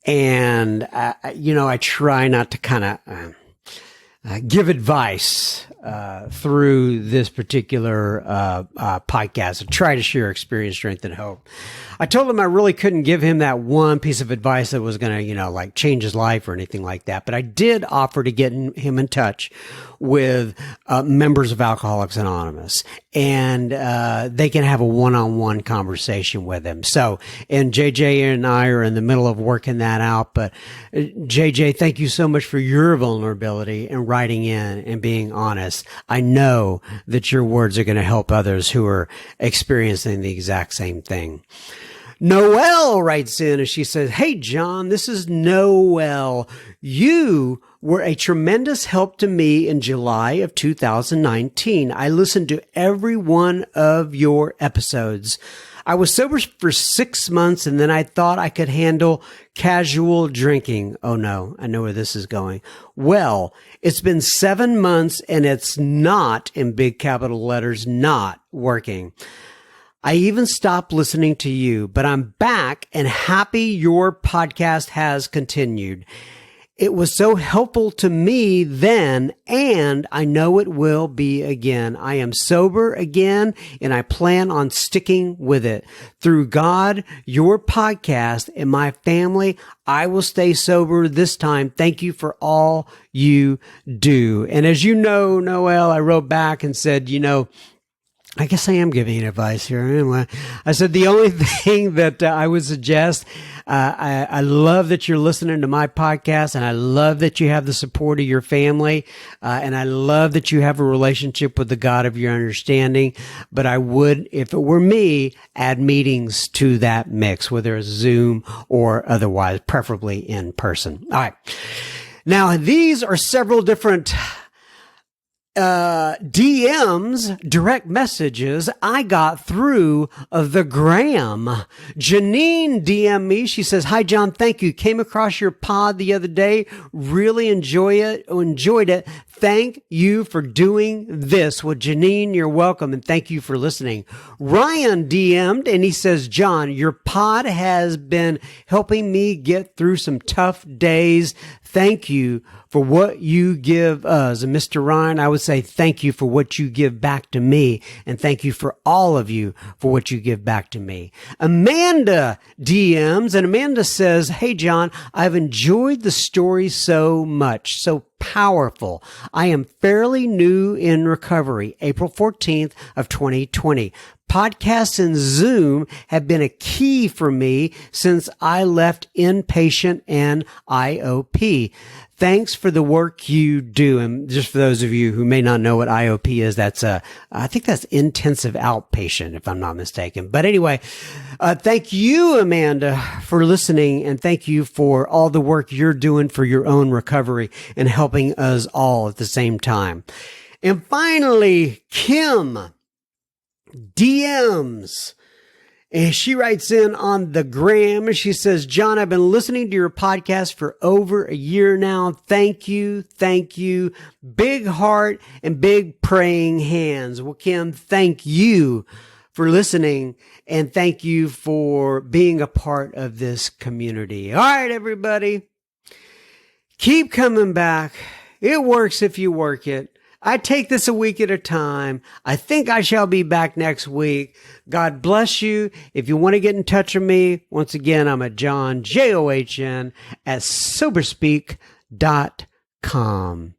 And, I try not to kind of give advice through this particular podcast. I try to share experience, strength, and hope. I told him I really couldn't give him that one piece of advice that was going to, change his life or anything like that. But I did offer to get him in touch with members of Alcoholics Anonymous, and they can have a one-on-one conversation with him. So, and JJ and I are in the middle of working that out. But JJ, thank you so much for your vulnerability and writing in and being honest. promise, I know that your words are going to help others who are experiencing the exact same thing. Noelle writes in and she says, "Hey, John, this is Noelle. You were a tremendous help to me in July of 2019. I listened to every one of your episodes. I was sober for 6 months and then I thought I could handle casual drinking. Oh no, I know where this is going. Well, it's been 7 months and it's not, in big capital letters, not working. I even stopped listening to you, but I'm back and happy your podcast has continued. It was so helpful to me then, and I know it will be again. I am sober again, and I plan on sticking with it. Through God, your podcast, and my family, I will stay sober this time. Thank you for all you do." And as you know, Noelle, I wrote back and said, I guess I am giving you advice here. Anyway, I said the only thing that I would suggest, I love that you're listening to my podcast, and I love that you have the support of your family, and I love that you have a relationship with the God of your understanding. But I would, if it were me, add meetings to that mix, whether it's Zoom or otherwise, preferably in person. All right. Now, these are several different DMs, direct messages I got through the gram. Janine DM'd me. She says, "Hi, John. Thank you. Came across your pod the other day. Really enjoyed it. Thank you for doing this." Well, Janine, you're welcome, and thank you for listening. Ryan DM'd, and he says, "John, your pod has been helping me get through some tough days. Thank you for what you give us." And Mr. Ryan, I would say thank you for what you give back to me. And thank you for all of you for what you give back to me. Amanda DMs, and Amanda says, "Hey, John, I've enjoyed the story so much. So powerful. I am fairly new in recovery, April 14th of 2020. Podcasts and Zoom have been a key for me since I left inpatient and IOP. Thanks for the work you do." And just for those of you who may not know what IOP is, I think that's intensive outpatient, if I'm not mistaken. But anyway, thank you, Amanda, for listening, and thank you for all the work you're doing for your own recovery and helping us all at the same time. And finally, Kim DMs. And she writes in on the gram. She says, "John, I've been listening to your podcast for over a year now. Thank you. Thank you. Big heart and big praying hands." Well, Kim, thank you for listening, and thank you for being a part of this community. All right, everybody. Keep coming back. It works if you work it. I take this a week at a time. I think I shall be back next week. God bless you. If you want to get in touch with me, once again, I'm at John, JOHN, at soberspeak.com.